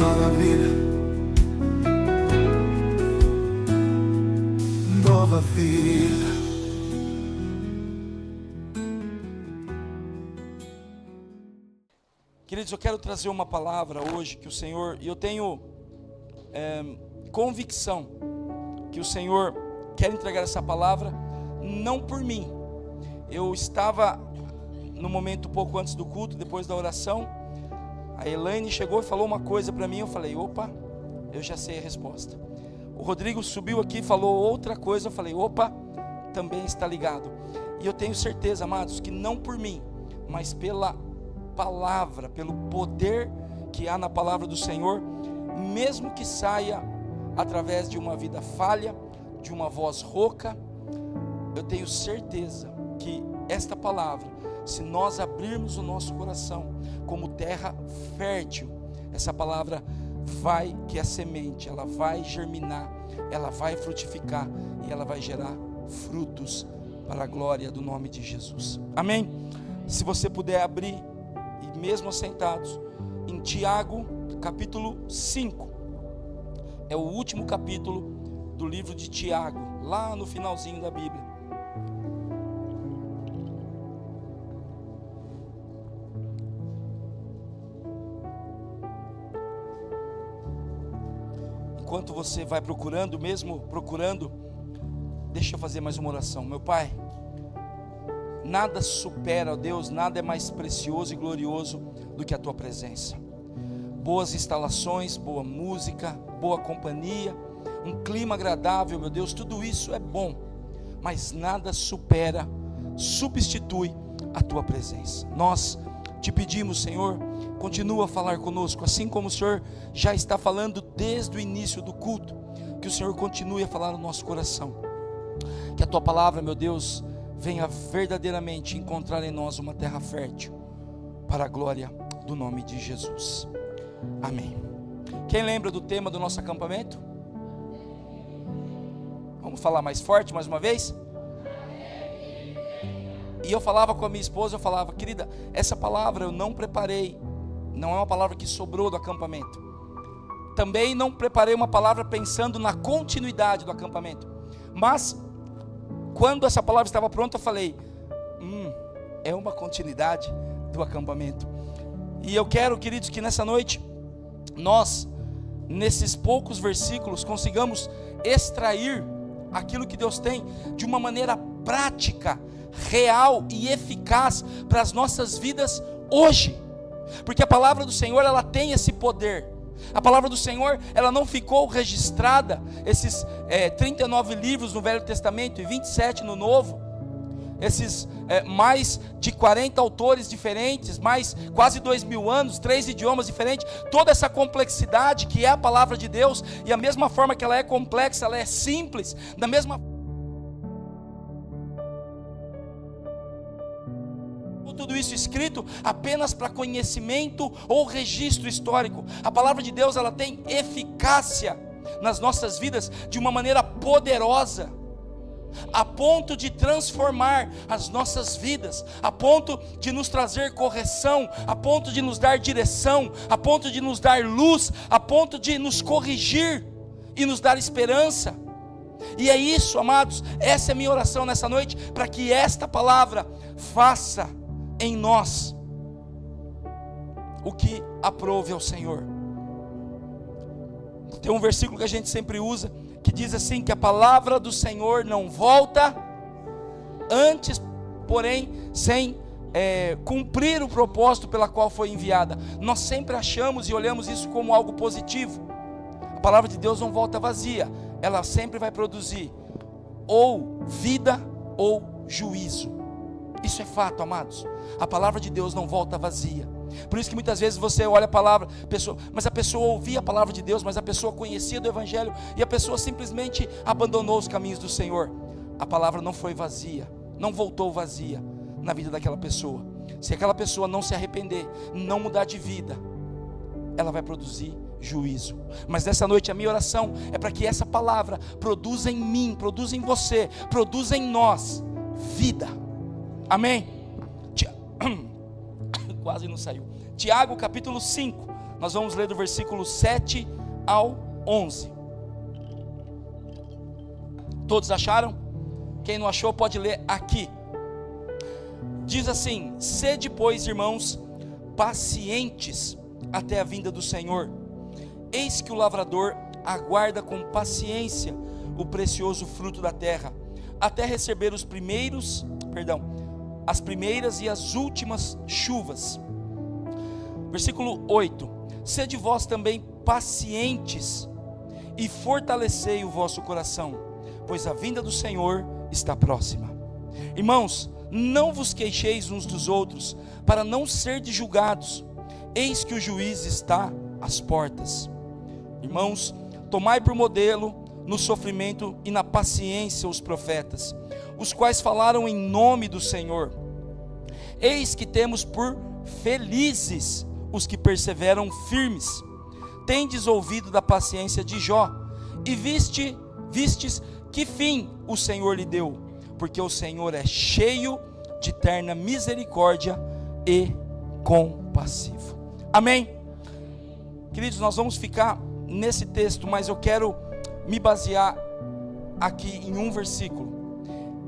nova vida, nova vida. Queridos, eu quero trazer uma palavra hoje que o Senhor, e eu tenho convicção que o Senhor quer entregar essa palavra, não por mim. Eu estava no momento pouco antes do culto, depois da oração, a Elaine chegou e falou uma coisa para mim, eu falei, opa, eu já sei a resposta. O Rodrigo subiu aqui e falou outra coisa, eu falei, opa, também está ligado. E eu tenho certeza, amados, que não por mim, mas pela palavra, pelo poder que há na palavra do Senhor, mesmo que saia através de uma vida falha, de uma voz rouca, eu tenho certeza que esta palavra, se nós abrirmos o nosso coração como terra fértil, essa palavra vai, que é semente, ela vai germinar, ela vai frutificar e ela vai gerar frutos para a glória do nome de Jesus. Amém? Se você puder abrir, e mesmo assentados, em Tiago capítulo 5, é o último capítulo do livro de Tiago, lá no finalzinho da Bíblia. Enquanto você vai procurando, mesmo procurando, deixa eu fazer mais uma oração. Meu Pai, nada supera, ó Deus, nada é mais precioso e glorioso do que a Tua presença. Boas instalações, boa música, boa companhia, um clima agradável, meu Deus, tudo isso é bom, mas nada supera, substitui a Tua presença. Nós te pedimos, Senhor, continua a falar conosco, assim como o Senhor já está falando desde o início do culto, que o Senhor continue a falar no nosso coração, que a Tua palavra, meu Deus, venha verdadeiramente encontrar em nós uma terra fértil, para a glória do nome de Jesus. Amém. Quem lembra do tema do nosso acampamento? Vamos falar mais forte mais uma vez? E eu falava com a minha esposa, eu falava, querida, essa palavra eu não preparei, não é uma palavra que sobrou do acampamento. Também não preparei uma palavra pensando na continuidade do acampamento. Mas, quando essa palavra estava pronta, eu falei, é uma continuidade do acampamento. E eu quero, queridos, que nessa noite, nós, nesses poucos versículos, consigamos extrair aquilo que Deus tem de uma maneira prática, real e eficaz para as nossas vidas hoje, porque a palavra do Senhor, ela tem esse poder. A palavra do Senhor, ela não ficou registrada, esses 39 livros no Velho Testamento e 27 no Novo, esses mais de 40 autores diferentes, mais quase 2000 anos, 3 idiomas diferentes, toda essa complexidade que é a palavra de Deus, e a mesma forma que ela é complexa, ela é simples, da mesma forma, tudo isso escrito apenas para conhecimento ou registro histórico. A palavra de Deus, ela tem eficácia nas nossas vidas de uma maneira poderosa, a ponto de transformar as nossas vidas, a ponto de nos trazer correção, a ponto de nos dar direção, a ponto de nos dar luz, a ponto de nos corrigir e nos dar esperança. E é isso, amados, essa é a minha oração nessa noite, para que esta palavra faça em nós o que aprove ao Senhor. Tem um versículo que a gente sempre usa, que diz assim, que a palavra do Senhor não volta antes, porém, sem cumprir o propósito pela qual foi enviada. Nós sempre achamos e olhamos isso como algo positivo. A palavra de Deus não volta vazia, ela sempre vai produzir ou vida ou juízo. Isso é fato, amados. A palavra de Deus não volta vazia. Por isso que muitas vezes você olha a palavra, mas a pessoa ouvia a palavra de Deus, mas a pessoa conhecia do Evangelho, e a pessoa simplesmente abandonou os caminhos do Senhor. A palavra não foi vazia, não voltou vazia na vida daquela pessoa. Se aquela pessoa não se arrepender, não mudar de vida, ela vai produzir juízo. Mas nessa noite a minha oração é para que essa palavra produza em mim, produza em você, produza em nós vida. Amém? Quase não saiu. Tiago capítulo 5, Nós vamos ler do versículo 7 ao 11. Todos acharam? Quem não achou pode ler aqui. Diz assim: sede, pois, irmãos, pacientes até a vinda do Senhor. Eis que o lavrador aguarda com paciência o precioso fruto da terra, até receber as primeiras e as últimas chuvas. Versículo 8: sede vós também pacientes e fortalecei o vosso coração, pois a vinda do Senhor está próxima. Irmãos, não vos queixeis uns dos outros, para não serdes julgados. Eis que o juiz está às portas. Irmãos, tomai por modelo no sofrimento e na paciência os profetas, os quais falaram em nome do Senhor. Eis que temos por felizes os que perseveram firmes. Tendes ouvido da paciência de Jó, e vistes que fim o Senhor lhe deu, porque o Senhor é cheio de terna misericórdia e compassivo. Amém? Queridos, nós vamos ficar nesse texto, mas eu quero me basear aqui em um versículo.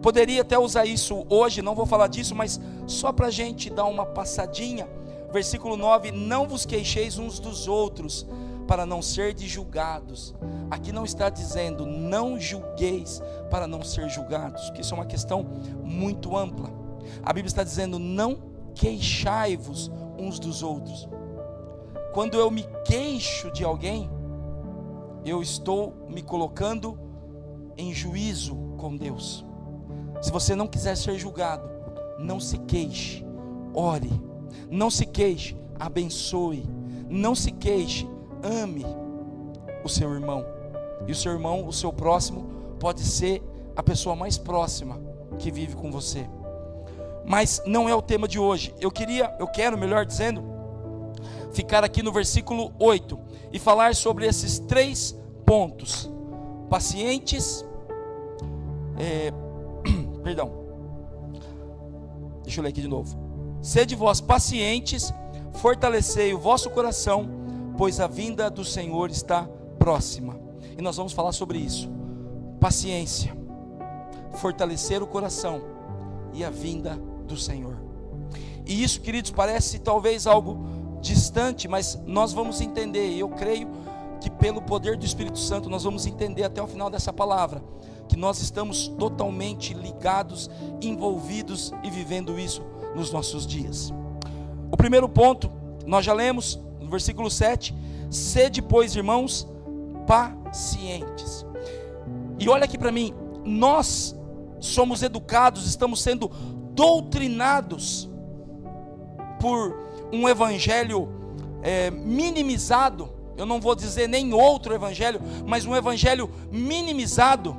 Poderia até usar isso hoje, não vou falar disso, mas só para a gente dar uma passadinha. Versículo 9: não vos queixeis uns dos outros, para não serdes julgados. Aqui não está dizendo não julgueis para não ser julgados, porque isso é uma questão muito ampla. A Bíblia está dizendo não queixai-vos uns dos outros. Quando eu me queixo de alguém, eu estou me colocando em juízo com Deus. Se você não quiser ser julgado, não se queixe, ore. Não se queixe, abençoe. Não se queixe, ame o seu irmão. E o seu irmão, o seu próximo, pode ser a pessoa mais próxima que vive com você. Mas não é o tema de hoje. Eu quero, melhor dizendo, ficar aqui no versículo 8 e falar sobre esses 3 pontos. Pacientes, deixa eu ler aqui de novo. Sede vós pacientes, fortalecei o vosso coração, pois a vinda do Senhor está próxima. E nós vamos falar sobre isso. Paciência, fortalecer o coração e a vinda do Senhor. E isso, queridos, parece talvez algo distante, mas nós vamos entender. E eu creio que pelo poder do Espírito Santo nós vamos entender até o final dessa palavra, que nós estamos totalmente ligados, envolvidos e vivendo isso nos nossos dias. O primeiro ponto, nós já lemos no versículo 7: sede, pois, irmãos, pacientes. E olha aqui para mim, nós somos educados, estamos sendo doutrinados por um evangelho minimizado. Eu não vou dizer nem outro evangelho, mas um evangelho minimizado,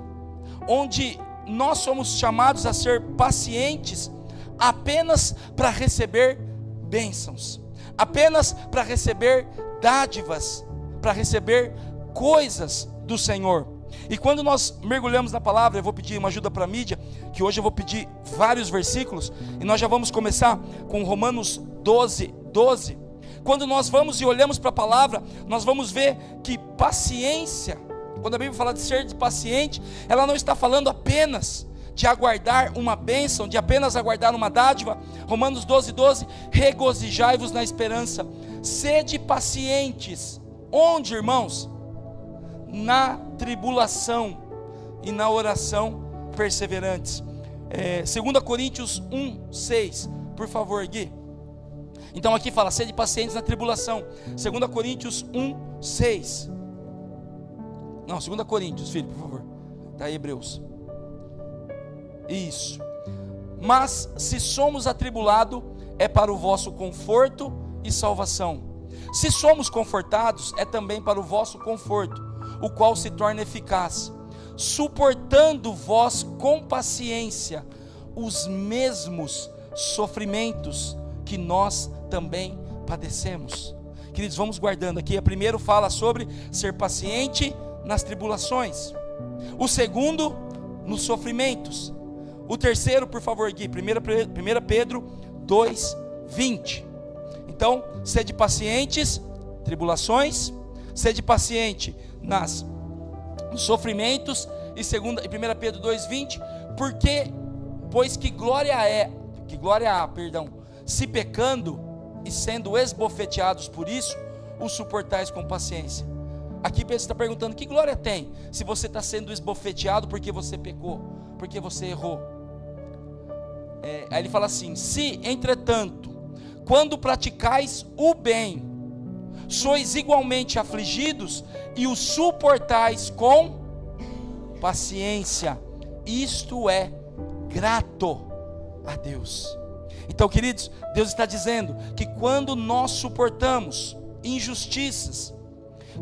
onde nós somos chamados a ser pacientes apenas para receber bênçãos, apenas para receber dádivas, para receber coisas do Senhor. E quando nós mergulhamos na palavra, eu vou pedir uma ajuda para a mídia, que hoje eu vou pedir vários versículos, e nós já vamos começar com Romanos 12. Quando nós vamos e olhamos para a palavra, nós vamos ver que paciência, quando a Bíblia fala de ser paciente, ela não está falando apenas de aguardar uma bênção, de apenas aguardar uma dádiva. Romanos 12, regozijai-vos na esperança, sede pacientes. Onde, irmãos? Na tribulação e na oração perseverantes. 2 Coríntios 1:6, por favor, Gui. Então aqui fala, sede pacientes na tribulação. 2 Coríntios 1:6. Não, 2 Coríntios, filho, por favor. Está aí, Hebreus. Isso. Mas se somos atribulados, é para o vosso conforto e salvação. Se somos confortados, é também para o vosso conforto, o qual se torna eficaz, suportando vós com paciência os mesmos sofrimentos que nós também padecemos. Queridos, vamos guardando aqui. O primeiro fala sobre ser paciente nas tribulações, o segundo nos sofrimentos, o terceiro, por favor, Gui, 1 Pedro 2:20. Então, sede pacientes, tribulações, sede paciente nos sofrimentos, e 1 Pedro 2,20, pois que glória há, se pecando e sendo esbofeteados por isso, o suportais com paciência. Aqui Pedro está perguntando, que glória tem se você está sendo esbofeteado porque você pecou, porque você errou? Aí ele fala assim: se entretanto, quando praticais o bem, sois igualmente afligidos e o suportais com paciência, isto é grato a Deus. Então, queridos, Deus está dizendo que quando nós suportamos injustiças,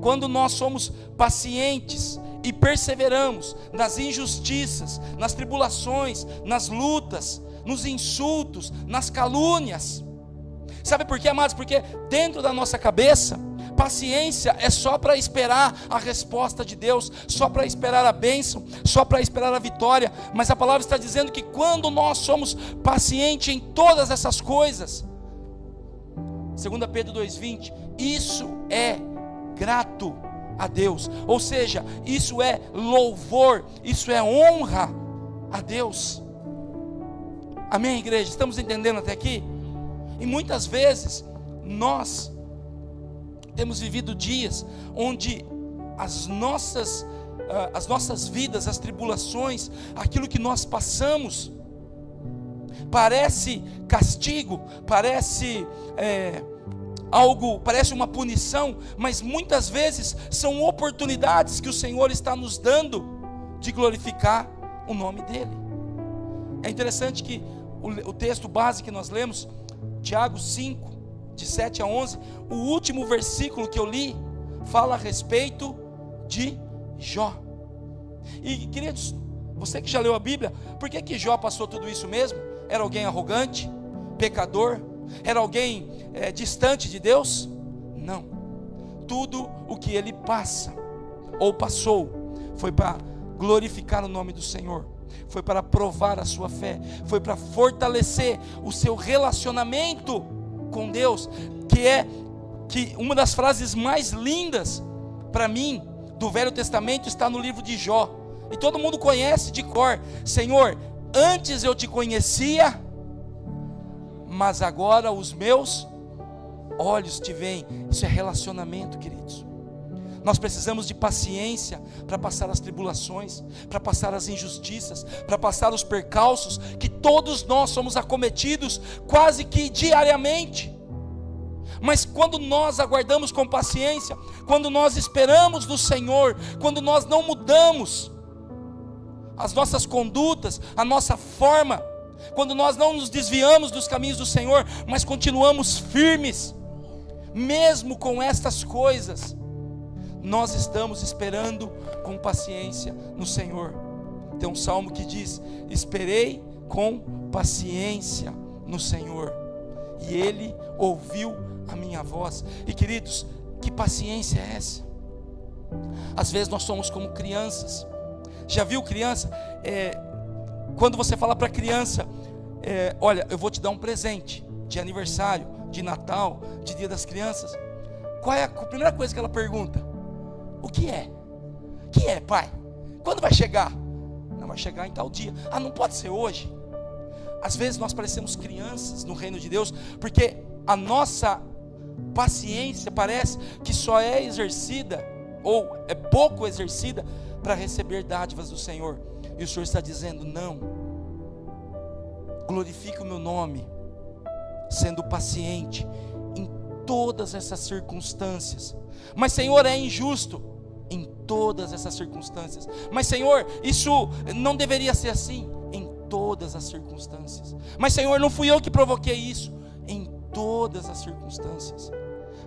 quando nós somos pacientes e perseveramos nas injustiças, nas tribulações, nas lutas, nos insultos, nas calúnias, sabe por quê, amados? Porque dentro da nossa cabeça, paciência é só para esperar a resposta de Deus, só para esperar a bênção, só para esperar a vitória. Mas a palavra está dizendo que quando nós somos pacientes em todas essas coisas, 2 Pedro 2,20, isso é grato a Deus, ou seja, isso é louvor, isso é honra a Deus. Amém, igreja? Estamos entendendo até aqui? E muitas vezes nós temos vivido dias onde as nossas vidas, as tribulações, aquilo que nós passamos, parece castigo, parece parece uma punição, mas muitas vezes são oportunidades que o Senhor está nos dando de glorificar o nome dEle. É interessante que o texto base que nós lemos, Tiago 5, de 7 a 11, o último versículo que eu li, fala a respeito de Jó. E queridos, você que já leu a Bíblia, por que Jó passou tudo isso mesmo? Era alguém arrogante, pecador? Era alguém distante de Deus? Não. Tudo o que ele passa, ou passou, foi para glorificar o nome do Senhor, foi para provar a sua fé, foi para fortalecer o seu relacionamento com Deus, que uma das frases mais lindas para mim do Velho Testamento está no livro de Jó, e todo mundo conhece de cor: Senhor, antes eu te conhecia, mas agora os meus olhos te veem. Isso é relacionamento, queridos. Nós precisamos de paciência para passar as tribulações, para passar as injustiças, para passar os percalços que todos nós somos acometidos quase que diariamente. Mas quando nós aguardamos com paciência, quando nós esperamos no Senhor, quando nós não mudamos as nossas condutas, a nossa forma, quando nós não nos desviamos dos caminhos do Senhor, mas continuamos firmes, mesmo com estas coisas, nós estamos esperando com paciência no Senhor. Tem um salmo que diz: esperei com paciência no Senhor, e Ele ouviu a minha voz. E queridos, que paciência é essa? Às vezes nós somos como crianças. Já viu criança? Quando você fala para a criança, olha, eu vou te dar um presente de aniversário, de Natal, de Dia das Crianças, qual é a primeira coisa que ela pergunta? O que é? O que é, pai? Quando vai chegar? Não, vai chegar em tal dia. Ah, não pode ser hoje? Às vezes nós parecemos crianças no reino de Deus, porque a nossa paciência parece que só é exercida, ou é pouco exercida, para receber dádivas do Senhor. E o Senhor está dizendo: não, glorifique o meu nome, sendo paciente em todas essas circunstâncias. Mas Senhor, é injusto em todas essas circunstâncias. Mas Senhor, isso não deveria ser assim. Em todas as circunstâncias. Mas Senhor, não fui eu que provoquei isso. Em todas as circunstâncias,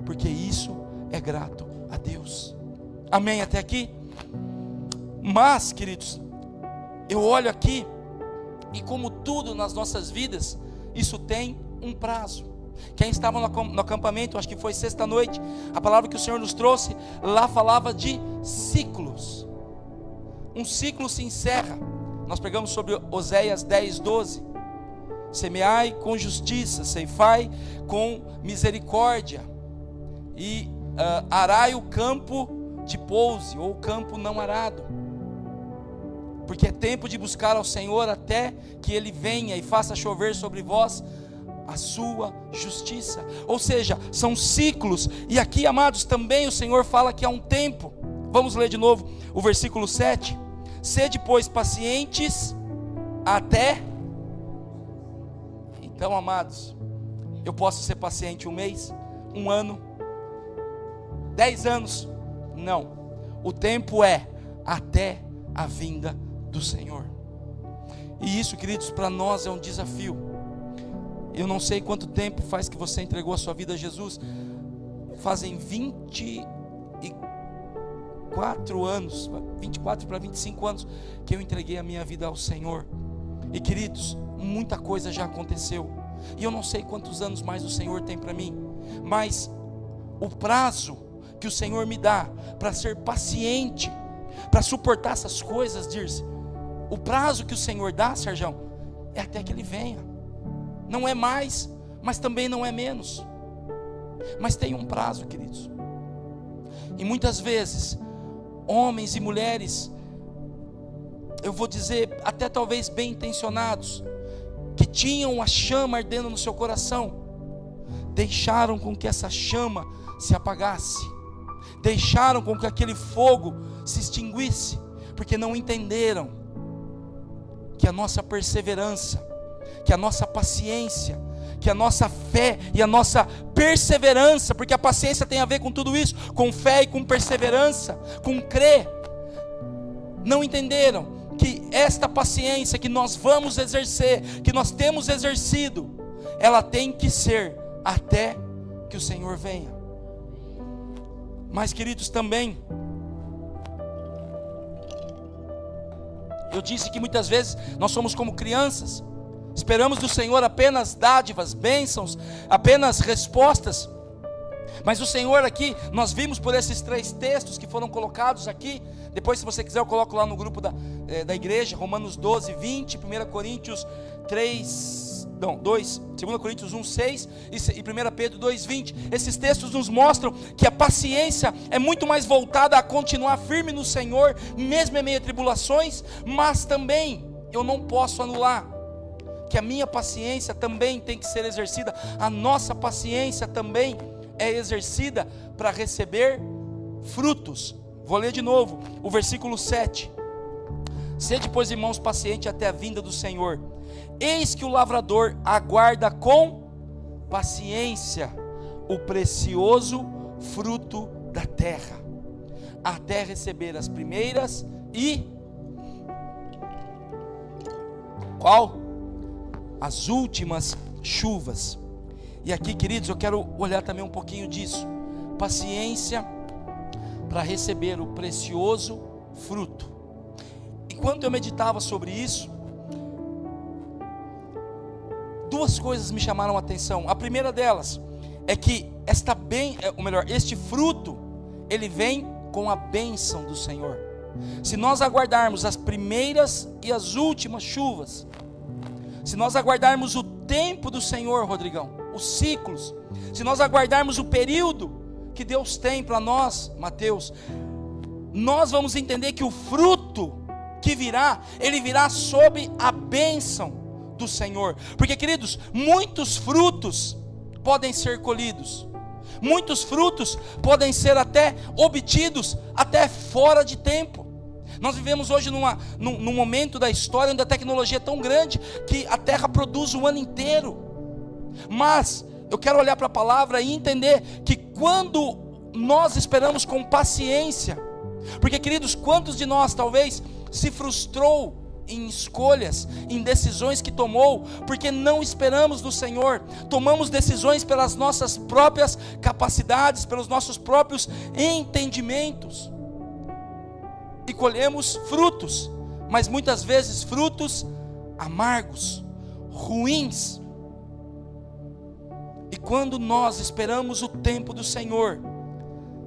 porque isso é grato a Deus. Amém até aqui? Mas, queridos, eu olho aqui, e como tudo nas nossas vidas, isso tem um prazo. Quem estava no acampamento, acho que foi sexta-noite, a palavra que o Senhor nos trouxe, lá falava de ciclos. Um ciclo se encerra. Nós pregamos sobre Oséias 10:12. Semeai com justiça, ceifai com misericórdia. E arai o campo de pouso, ou campo não arado, porque é tempo de buscar ao Senhor até que Ele venha e faça chover sobre vós a sua justiça. Ou seja, são ciclos, e aqui, amados, também o Senhor fala que há um tempo. Vamos ler de novo o versículo 7, sede pois pacientes até. Então, amados, eu posso ser paciente um mês, um ano, 10 anos, não, o tempo é até a vinda do Senhor. E isso, queridos, para nós é um desafio. Eu não sei quanto tempo faz que você entregou a sua vida a Jesus. Fazem 24 anos, 24 para 25 anos que eu entreguei a minha vida ao Senhor. E, queridos, muita coisa já aconteceu, e eu não sei quantos anos mais o Senhor tem para mim, mas o prazo que o Senhor me dá para ser paciente, para suportar essas coisas, Dirce, o prazo que o Senhor dá, Sérgio, é até que Ele venha. Não é mais, mas também não é menos, mas tem um prazo, queridos. E muitas vezes, homens e mulheres, eu vou dizer, até talvez bem intencionados, que tinham a chama ardendo no seu coração, deixaram com que essa chama se apagasse, deixaram com que aquele fogo se extinguisse, porque não entenderam que a nossa perseverança, que a nossa paciência, que a nossa fé e a nossa perseverança, porque a paciência tem a ver com tudo isso, com fé e com perseverança, com crer, não entenderam que esta paciência que nós vamos exercer, que nós temos exercido, ela tem que ser até que o Senhor venha. Mas, queridos, também, eu disse que muitas vezes nós somos como crianças, esperamos do Senhor apenas dádivas, bênçãos, apenas respostas. Mas o Senhor aqui, nós vimos por esses 3 textos que foram colocados aqui. Depois, se você quiser, eu coloco lá no grupo da igreja, Romanos 12, 20, 1 Coríntios 2 Coríntios 1, 6 e 1 Pedro 2, 20. Esses textos nos mostram que a paciência é muito mais voltada a continuar firme no Senhor, mesmo em meio a tribulações. Mas também, eu não posso anular que a minha paciência também tem que ser exercida. A nossa paciência também é exercida para receber frutos. Vou ler de novo o versículo 7. Sede, pois, irmãos, pacientes até a vinda do Senhor. Eis que o lavrador aguarda com paciência o precioso fruto da terra, até receber as primeiras e qual? As últimas chuvas. E aqui, queridos, eu quero olhar também um pouquinho disso. Paciência para receber o precioso fruto. E quando eu meditava sobre isso, 2 coisas me chamaram a atenção. A primeira delas é que este fruto, ele vem com a bênção do Senhor. Se nós aguardarmos as primeiras e as últimas chuvas, se nós aguardarmos o tempo do Senhor, Rodrigão, os ciclos, se nós aguardarmos o período que Deus tem para nós, Mateus, nós vamos entender que o fruto que virá, ele virá sob a bênção do Senhor. Porque, queridos, muitos frutos podem ser colhidos, muitos frutos podem ser até obtidos até fora de tempo. Nós vivemos hoje num momento da história onde a tecnologia é tão grande que a terra produz o ano inteiro. Mas eu quero olhar para a palavra e entender que quando nós esperamos com paciência, porque, queridos, quantos de nós talvez se frustrou em escolhas, em decisões que tomou, porque não esperamos do Senhor, tomamos decisões pelas nossas próprias capacidades, pelos nossos próprios entendimentos, e colhemos frutos, mas muitas vezes frutos amargos, ruins. E quando nós esperamos o tempo do Senhor,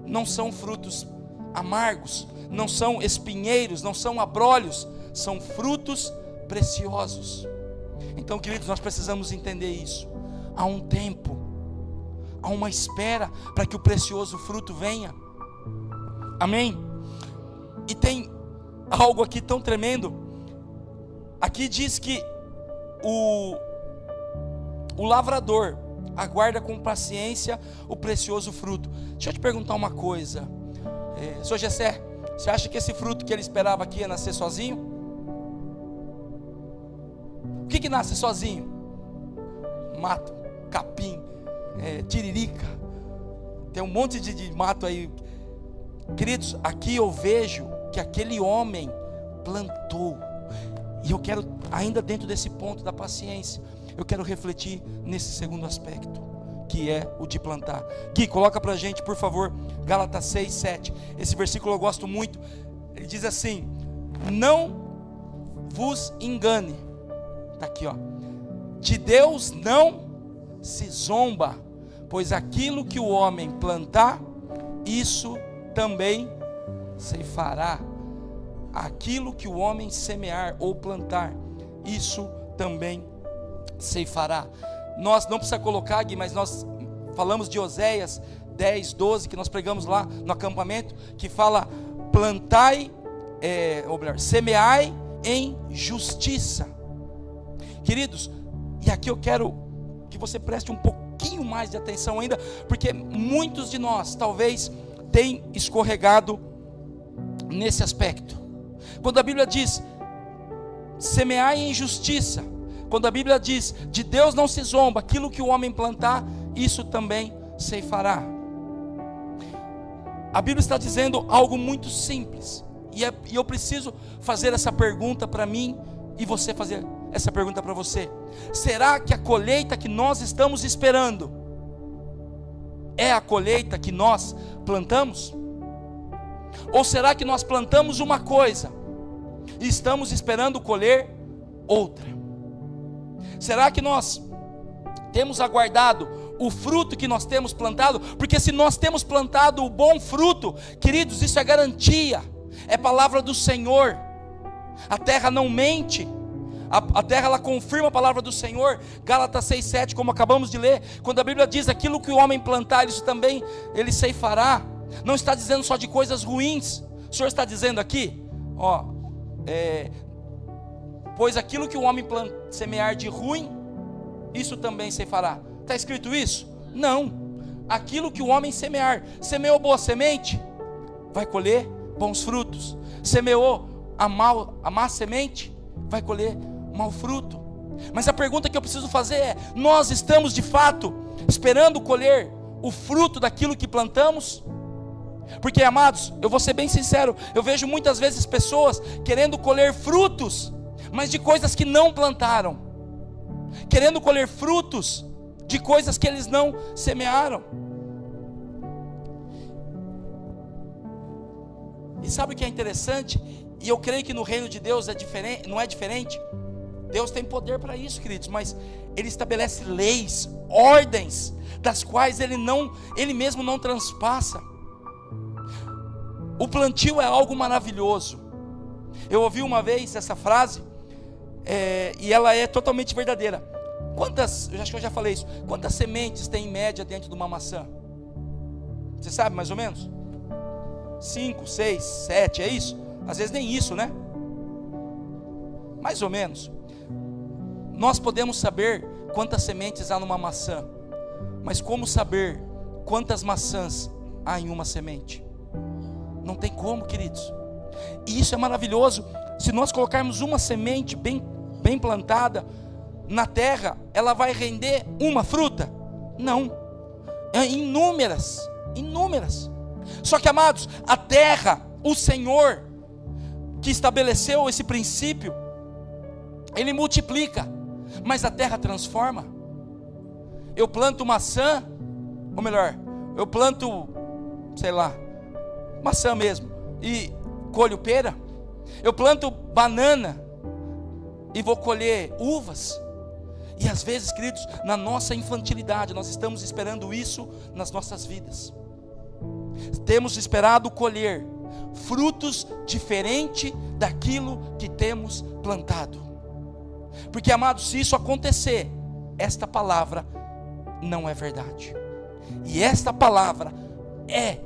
não são frutos amargos, não são espinheiros, não são abrolhos, são frutos preciosos. Então, queridos, nós precisamos entender isso. Há um tempo, há uma espera para que o precioso fruto venha. Amém? E tem algo aqui tão tremendo. Aqui diz que o lavrador aguarda com paciência o precioso fruto. Deixa eu te perguntar uma coisa, Sr. Gessé, você acha que esse fruto que ele esperava aqui ia nascer sozinho? O que nasce sozinho? Mato, capim, tiririca, tem um monte de mato aí. Queridos, aqui eu vejo que aquele homem plantou, e eu quero, ainda dentro desse ponto da paciência, eu quero refletir nesse segundo aspecto, que é o de plantar. Gui, coloca pra gente, por favor, Gálatas 6, 7. Esse versículo eu gosto muito. Ele diz assim: não vos engane. Está aqui, ó. De Deus não se zomba, pois aquilo que o homem plantar, isso também ceifará. Aquilo que o homem semear ou plantar, isso também ceifará. Nós não precisa colocar, Gui, mas nós falamos de Oséias 10, 12, que nós pregamos lá no acampamento, que fala: plantai, ou melhor, semeai em justiça. Queridos, e aqui eu quero que você preste um pouquinho mais de atenção ainda, porque muitos de nós talvez tenham escorregado nesse aspecto. Quando a Bíblia diz semeai em justiça, quando a Bíblia diz de Deus não se zomba, aquilo que o homem plantar, isso também ceifará. A Bíblia está dizendo algo muito simples, e eu preciso fazer essa pergunta para mim, e você fazer essa pergunta para você: será que a colheita que nós estamos esperando é a colheita que nós plantamos? Ou será que nós plantamos uma coisa e estamos esperando colher outra? Será que nós temos aguardado o fruto que nós temos plantado? Porque se nós temos plantado o bom fruto, queridos, isso é garantia, é palavra do Senhor. A terra não mente, a terra ela confirma a palavra do Senhor. Gálatas 6, 7, como acabamos de ler, quando a Bíblia diz aquilo que o homem plantar, isso também ele ceifará. Não está dizendo só de coisas ruins. O Senhor está dizendo aqui, pois aquilo que o homem semear de ruim, isso também ceifará. Está escrito isso? Não. Aquilo que o homem semear, semeou boa semente, vai colher bons frutos. Semeou a má semente, vai colher mau fruto. Mas a pergunta que eu preciso fazer é: nós estamos de fato esperando colher o fruto daquilo que plantamos? Porque, amados, eu vou ser bem sincero, eu vejo muitas vezes pessoas querendo colher frutos, mas de coisas que não plantaram, querendo colher frutos de coisas que eles não semearam. E sabe o que é interessante? E eu creio que no reino de Deus é diferente, não é diferente. Deus tem poder para isso, queridos, mas Ele estabelece leis, ordens, das quais Ele mesmo não transpassa. O plantio é algo maravilhoso. Eu ouvi uma vez essa frase, e ela é totalmente verdadeira. Eu acho que eu já falei isso. Quantas sementes tem em média dentro de uma maçã? Você sabe mais ou menos? 5, 6, 7, é isso? Às vezes nem isso, né? Mais ou menos. Nós podemos saber quantas sementes há numa maçã, mas como saber quantas maçãs há em uma semente? Não tem como, queridos. E isso é maravilhoso. Se nós colocarmos uma semente bem plantada na terra, ela vai render uma fruta? Não, inúmeras. Só que, amados, a terra, o Senhor que estabeleceu esse princípio, Ele multiplica, mas a terra transforma. Eu planto maçã, ou melhor, eu planto, sei lá, maçã mesmo, e colho pera. Eu planto banana e vou colher uvas. E às vezes, queridos, na nossa infantilidade, nós estamos esperando isso nas nossas vidas. Temos esperado colher frutos diferentes daquilo que temos plantado. Porque, amados, se isso acontecer, esta palavra não é verdade. E esta palavra é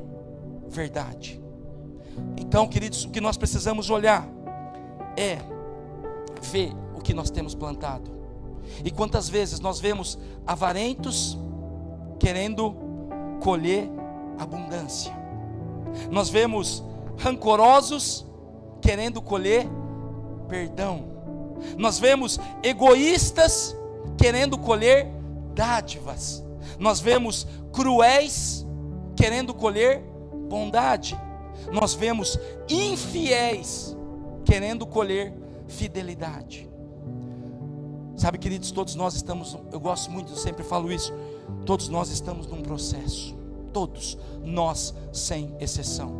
verdade. Então, queridos, o que nós precisamos olhar é ver o que nós temos plantado. E quantas vezes nós vemos avarentos querendo colher abundância. Nós vemos rancorosos querendo colher perdão. Nós vemos egoístas querendo colher dádivas. Nós vemos cruéis querendo colher bondade. Nós vemos infiéis querendo colher fidelidade. Sabe, queridos, todos nós estamos, eu gosto muito, eu sempre falo isso, todos nós estamos num processo. Todos nós, sem exceção.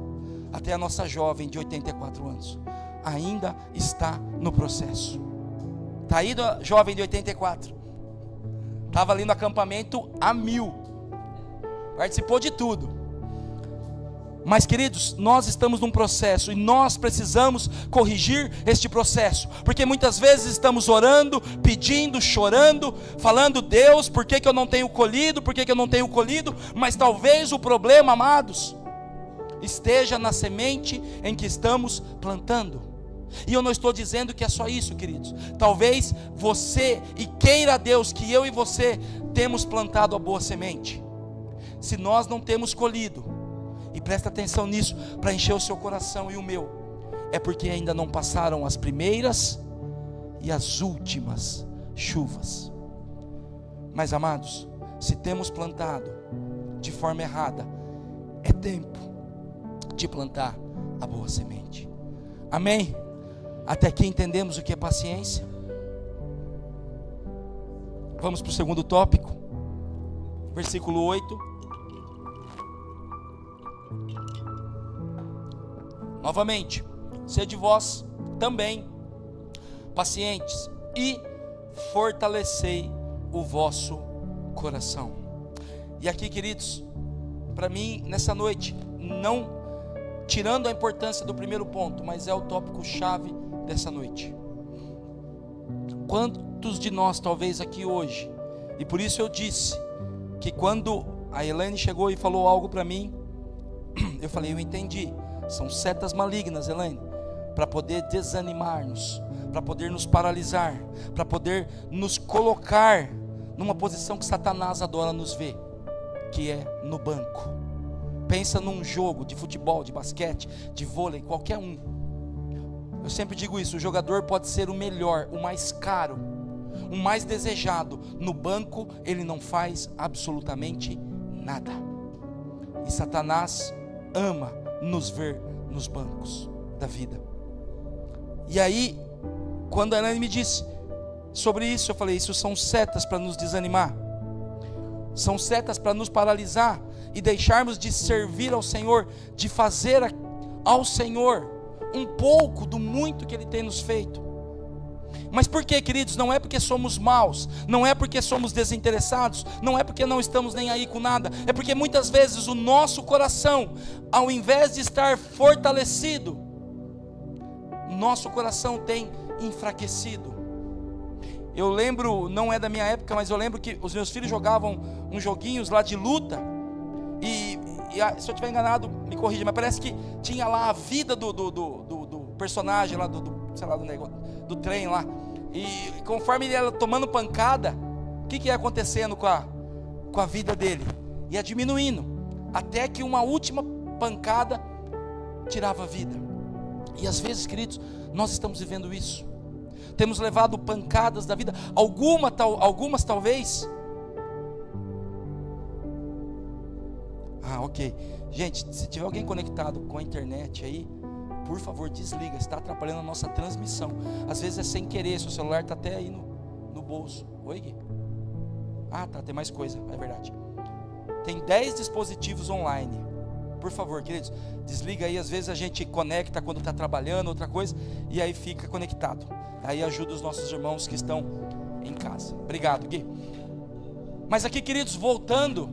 Até a nossa jovem de 84 anos ainda está no processo. Está aí a jovem de 84. Estava ali no acampamento a 1000. Participou de tudo. Mas, queridos, nós estamos num processo e nós precisamos corrigir este processo, porque muitas vezes estamos orando, pedindo, chorando, falando: Deus, por que eu não tenho colhido, por que eu não tenho colhido? Mas talvez o problema, amados, esteja na semente em que estamos plantando. E eu não estou dizendo que é só isso, queridos. Talvez você, e queira Deus que eu e você temos plantado a boa semente. Se nós não temos colhido, e presta atenção nisso, para encher o seu coração e o meu, é porque ainda não passaram as primeiras e as últimas chuvas. Mas, amados, se temos plantado de forma errada, é tempo de plantar a boa semente. Amém? Até aqui entendemos o que é paciência? Vamos para o segundo tópico, versículo 8. Novamente, sede vós também pacientes e fortalecei o vosso coração. E aqui, queridos, para mim, nessa noite, não tirando a importância do primeiro ponto, mas é o tópico chave dessa noite. Quantos de nós, talvez aqui hoje, e por isso eu disse que quando a Elaine chegou e falou algo para mim, eu falei: eu entendi. São setas malignas, Elaine, para poder desanimar-nos, para poder nos paralisar, para poder nos colocar numa posição que Satanás adora nos ver, que é no banco. Pensa num jogo de futebol, de basquete, de vôlei, qualquer um. Eu sempre digo isso: o jogador pode ser o melhor, o mais caro, o mais desejado. No banco ele não faz absolutamente nada. E Satanás ama nos ver nos bancos da vida. E aí, quando a Elaine me disse sobre isso, eu falei: isso são setas para nos desanimar, são setas para nos paralisar e deixarmos de servir ao Senhor, de fazer ao Senhor um pouco do muito que Ele tem nos feito. Mas por que, queridos? Não é porque somos maus, não é porque somos desinteressados, não é porque não estamos nem aí com nada, é porque muitas vezes o nosso coração, ao invés de estar fortalecido, nosso coração tem enfraquecido. Eu lembro, não é da minha época, mas eu lembro que os meus filhos jogavam uns joguinhos lá de luta, e se eu estiver enganado, me corrija, mas parece que tinha lá a vida do personagem lá, sei lá, do negócio, do trem lá, e conforme ele ia tomando pancada, o que ia acontecendo com a vida dele? Ia diminuindo, até que uma última pancada tirava a vida. E às vezes, queridos, nós estamos vivendo isso, temos levado pancadas da vida, algumas talvez. Ok, gente, se tiver alguém conectado com a internet aí, por favor, desliga, está atrapalhando a nossa transmissão. Às vezes é sem querer, seu celular está até aí no bolso. Oi, Gui? Tá, tem mais coisa, é verdade. Tem 10 dispositivos online. Por favor, queridos, desliga aí. Às vezes a gente conecta quando está trabalhando, outra coisa, e aí fica conectado. Aí ajuda os nossos irmãos que estão em casa. Obrigado, Gui. Mas aqui, queridos, voltando,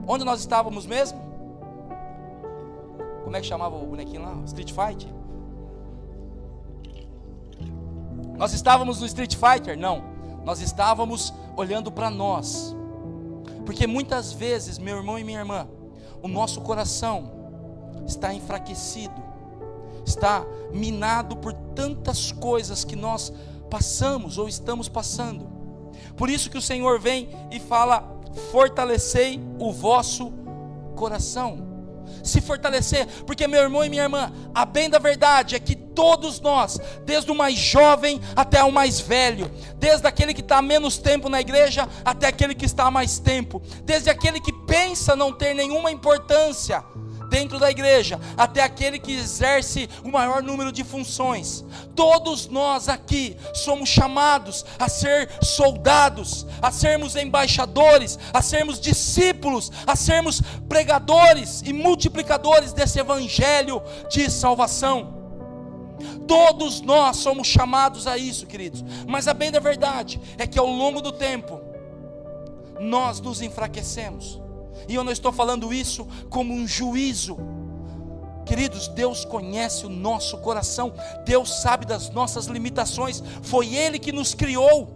onde nós estávamos mesmo? Como é que chamava o bonequinho lá? Street Fighter? Nós estávamos no Street Fighter? Não. Nós estávamos olhando para nós. Porque muitas vezes, meu irmão e minha irmã, o nosso coração está enfraquecido, está minado por tantas coisas que nós passamos ou estamos passando. Por isso que o Senhor vem e fala: fortalecei o vosso coração. Se fortalecer, porque meu irmão e minha irmã, a bem da verdade é que todos nós, desde o mais jovem até o mais velho, desde aquele que está há menos tempo na igreja até aquele que está há mais tempo, desde aquele que pensa não ter nenhuma importância dentro da igreja, até aquele que exerce o maior número de funções, todos nós aqui somos chamados a ser soldados, a sermos embaixadores, a sermos discípulos, a sermos pregadores e multiplicadores desse evangelho de salvação. Todos nós somos chamados a isso, queridos, mas a bem da verdade é que ao longo do tempo nós nos enfraquecemos. E eu não estou falando isso como um juízo. Queridos, Deus conhece o nosso coração, Deus sabe das nossas limitações, foi Ele que nos criou.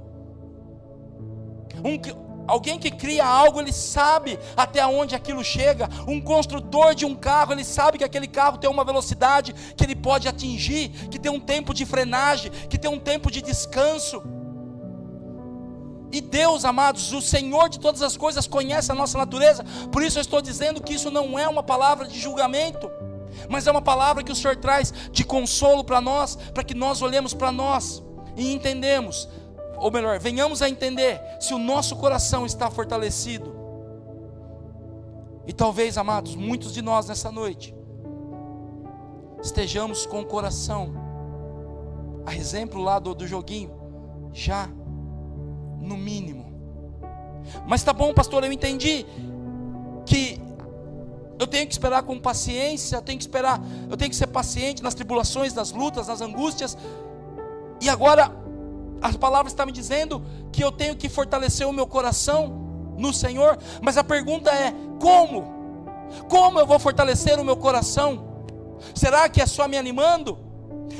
Alguém que cria algo, ele sabe até onde aquilo chega. Um construtor de um carro, ele sabe que aquele carro tem uma velocidade que ele pode atingir, que tem um tempo de frenagem, que tem um tempo de descanso. E Deus, amados, o Senhor de todas as coisas, conhece a nossa natureza. Por isso eu estou dizendo que isso não é uma palavra de julgamento, mas é uma palavra que o Senhor traz de consolo para nós, para que nós olhemos para nós e entendemos, ou melhor, venhamos a entender se o nosso coração está fortalecido. E talvez, amados, muitos de nós nessa noite estejamos com o coração, a exemplo lá do joguinho, já no mínimo. Mas tá bom, pastor, eu entendi que eu tenho que esperar com paciência, eu tenho que ser paciente nas tribulações, nas lutas, nas angústias. E agora a palavra está me dizendo que eu tenho que fortalecer o meu coração no Senhor. Mas a pergunta é: como? Como eu vou fortalecer o meu coração? Será que é só me animando?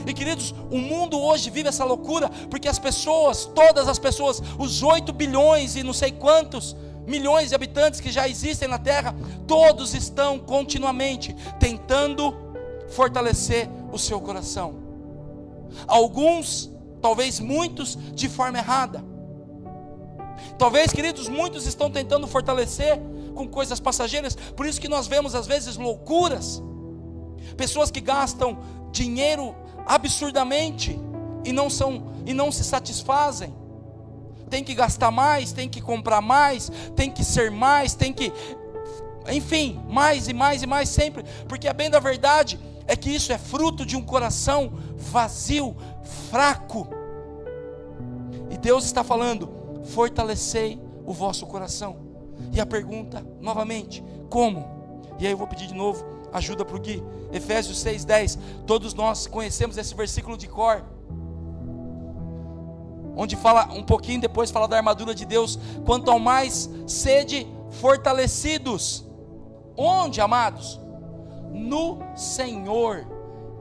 E queridos, o mundo hoje vive essa loucura, porque as pessoas, todas as pessoas, os 8 bilhões e não sei quantos milhões de habitantes que já existem na terra, todos estão continuamente tentando fortalecer o seu coração. Alguns, talvez muitos, de forma errada. Talvez, queridos, muitos estão tentando fortalecer com coisas passageiras. Por isso que nós vemos às vezes loucuras, pessoas que gastam dinheiro absurdamente e não se satisfazem. Tem que gastar mais, tem que comprar mais, tem que ser mais, tem que, enfim, mais e mais e mais sempre, porque a bem da verdade é que isso é fruto de um coração vazio, fraco. E Deus está falando: fortalecei o vosso coração. E a pergunta, novamente, como? E aí eu vou pedir de novo ajuda para o Gui. Efésios 6:10, todos nós conhecemos esse versículo de cor, onde fala um pouquinho depois, fala da armadura de Deus. Quanto ao mais, sede fortalecidos. Onde, amados? No Senhor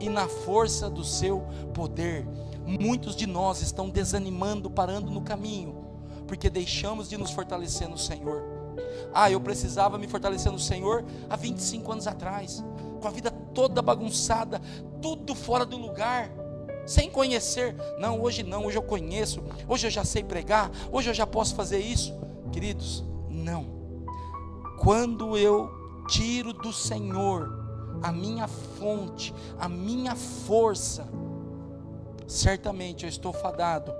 e na força do seu poder. Muitos de nós estão desanimando, parando no caminho, porque deixamos de nos fortalecer no Senhor. Eu precisava me fortalecer no Senhor há 25 anos atrás, com a vida toda bagunçada, tudo fora do lugar, sem conhecer. Não, hoje eu conheço, hoje eu já sei pregar, hoje eu já posso fazer isso. Queridos, não. Quando eu tiro do Senhor a minha fonte, a minha força, certamente eu estou fadado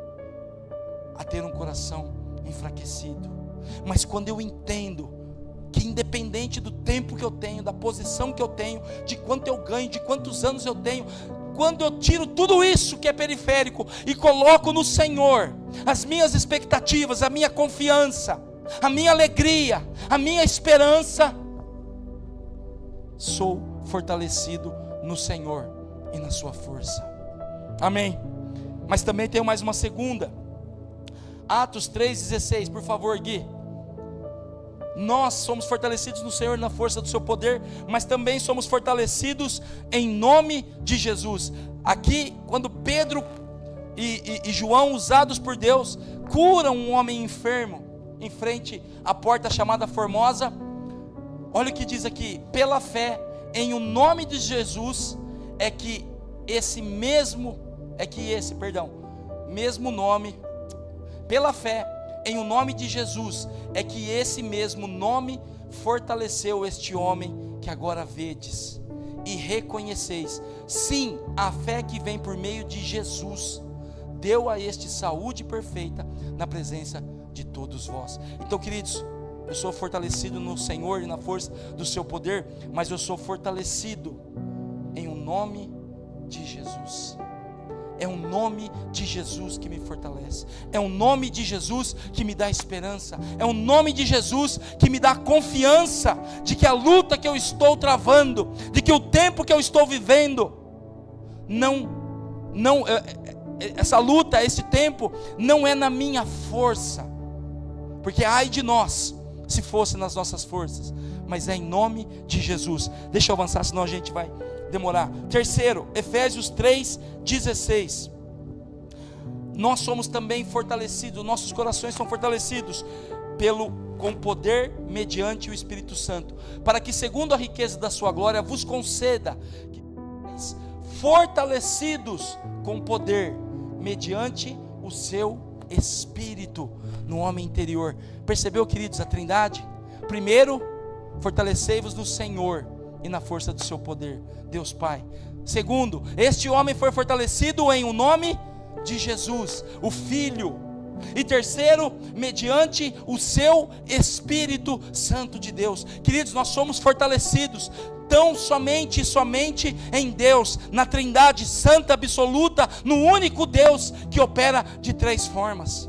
a ter um coração enfraquecido. Mas quando eu entendo que independente do tempo que eu tenho, da posição que eu tenho, de quanto eu ganho, de quantos anos eu tenho, quando eu tiro tudo isso que é periférico e coloco no Senhor as minhas expectativas, a minha confiança, a minha alegria, a minha esperança, sou fortalecido no Senhor e na sua força. Amém. Mas também tenho mais uma segunda, Atos 3,16, por favor, Gui. Nós somos fortalecidos no Senhor na força do seu poder, mas também somos fortalecidos em nome de Jesus. Aqui, quando Pedro e João, usados por Deus, curam um homem enfermo, em frente à porta chamada Formosa. Olha o que diz aqui: pela fé em o nome de Jesus mesmo nome, pela fé em o nome de Jesus é que esse mesmo nome fortaleceu este homem que agora vedes e reconheceis. Sim, a fé que vem por meio de Jesus deu a este saúde perfeita na presença de todos vós. Então, queridos, eu sou fortalecido no Senhor e na força do seu poder, mas eu sou fortalecido em o nome de Jesus. É o nome de Jesus que me fortalece, é o nome de Jesus que me dá esperança, é o nome de Jesus que me dá confiança de que a luta que eu estou travando, de que o tempo que eu estou vivendo, essa luta, esse tempo, não é na minha força, porque ai de nós, se fosse nas nossas forças, mas é em nome de Jesus. Deixa eu avançar, senão a gente vai demorar. Terceiro, Efésios 3:16. Nós somos também fortalecidos, nossos corações são fortalecidos com poder mediante o Espírito Santo, para que segundo a riqueza da sua glória vos conceda que fortalecidos com poder mediante o seu Espírito no homem interior. Percebeu, queridos, a Trindade? Primeiro, fortalecei-vos no Senhor e na força do seu poder, Deus Pai. Segundo, este homem foi fortalecido em o nome de Jesus, o Filho. E terceiro, mediante o seu Espírito Santo de Deus. Queridos, nós somos fortalecidos tão somente em Deus, na Trindade santa absoluta, no único Deus que opera de três formas.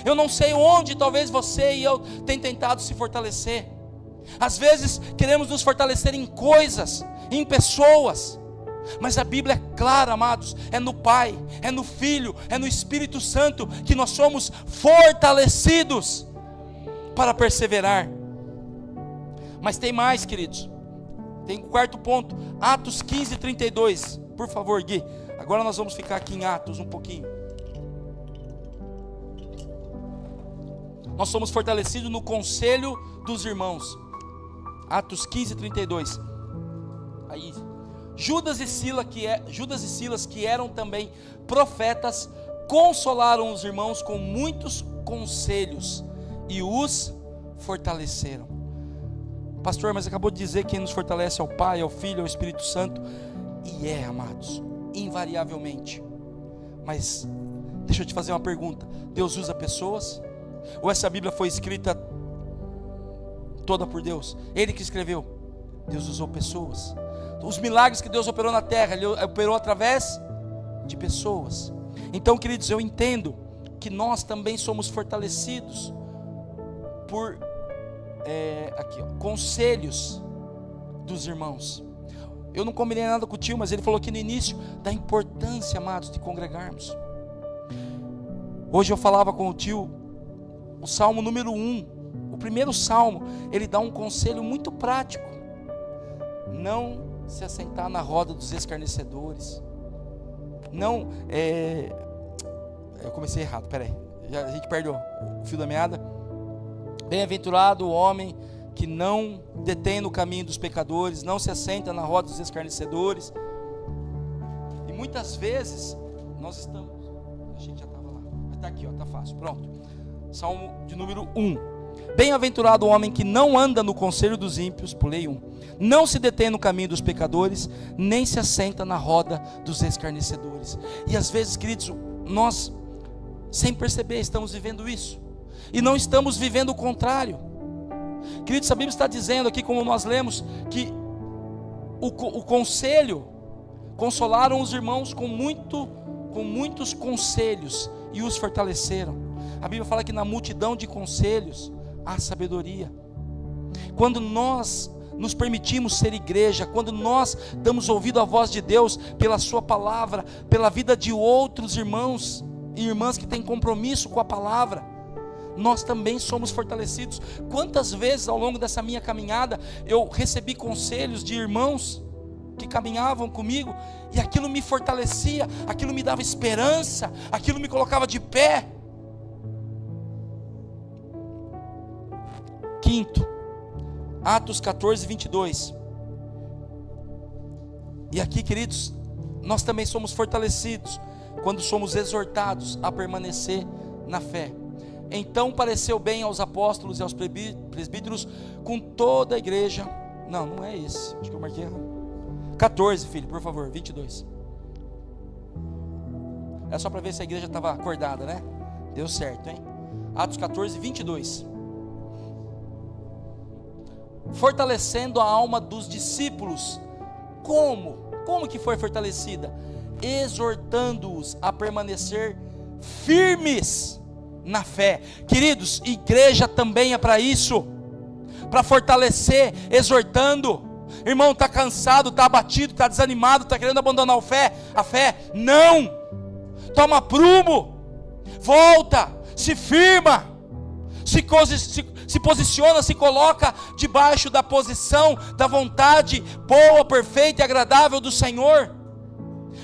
Eu não sei onde talvez você e eu tenham tentado se fortalecer. Às vezes queremos nos fortalecer em coisas, em pessoas, mas a Bíblia é clara, amados, é no Pai, é no Filho, é no Espírito Santo que nós somos fortalecidos para perseverar. Mas tem mais, queridos, tem o quarto ponto, Atos 15:32, por favor, Gui. Agora nós vamos ficar aqui em Atos um pouquinho. Nós somos fortalecidos no conselho dos irmãos. Atos 15:32. Aí, Judas e Silas, que eram também profetas, consolaram os irmãos com muitos conselhos e os fortaleceram. Pastor, mas acabou de dizer que quem nos fortalece é o Pai, é o Filho, é o Espírito Santo. E amados, invariavelmente. Mas deixa eu te fazer uma pergunta: Deus usa pessoas? Ou essa Bíblia foi escrita toda por Deus? Ele que escreveu? Deus usou pessoas. Os milagres que Deus operou na terra, Ele operou através de pessoas. Então, queridos, eu entendo que nós também somos fortalecidos por conselhos dos irmãos. Eu não combinei nada com o tio, mas ele falou aqui no início da importância, amados, de congregarmos. Hoje eu falava com o tio, o Salmo número 1, o primeiro Salmo, ele dá um conselho muito prático: não se assentar na roda dos escarnecedores. Não, eu comecei errado, peraí, a gente perdeu o fio da meada. Bem-aventurado o homem que não detém no caminho dos pecadores, não se assenta na roda dos escarnecedores. E muitas vezes nós estamos, a gente já estava lá, mas está aqui, está fácil, pronto. Salmo de número 1. Bem-aventurado o homem que não anda no conselho dos ímpios, pulei 1, não se detém no caminho dos pecadores, nem se assenta na roda dos escarnecedores. E às vezes, queridos, nós, sem perceber, estamos vivendo isso, e não estamos vivendo o contrário. Queridos, a Bíblia está dizendo aqui, como nós lemos, que o conselho, consolaram os irmãos com muitos conselhos e os fortaleceram. A Bíblia fala que na multidão de conselhos há sabedoria. Quando nós nos permitimos ser igreja, quando nós damos ouvido à voz de Deus pela sua palavra, pela vida de outros irmãos e irmãs que têm compromisso com a palavra, nós também somos fortalecidos. Quantas vezes ao longo dessa minha caminhada eu recebi conselhos de irmãos que caminhavam comigo, e aquilo me fortalecia, aquilo me dava esperança, aquilo me colocava de pé. quinto, Atos 14, 22. E aqui, queridos, nós também somos fortalecidos quando somos exortados a permanecer na fé. Então pareceu bem aos apóstolos e aos presbíteros com toda a igreja. Não é esse, acho que eu marquei errado. 14, filho, por favor, 22. É só para ver se a igreja estava acordada, né? Deu certo, hein? Atos 14, 22. Fortalecendo a alma dos discípulos. Como que foi fortalecida? Exortando-os a permanecer firmes na fé. Queridos, igreja também é para isso, para fortalecer, exortando. Irmão, está cansado, está abatido, está desanimado, está querendo abandonar a fé? Não! Toma prumo, volta, se firma, se posiciona, se coloca debaixo da posição, da vontade boa, perfeita e agradável do Senhor.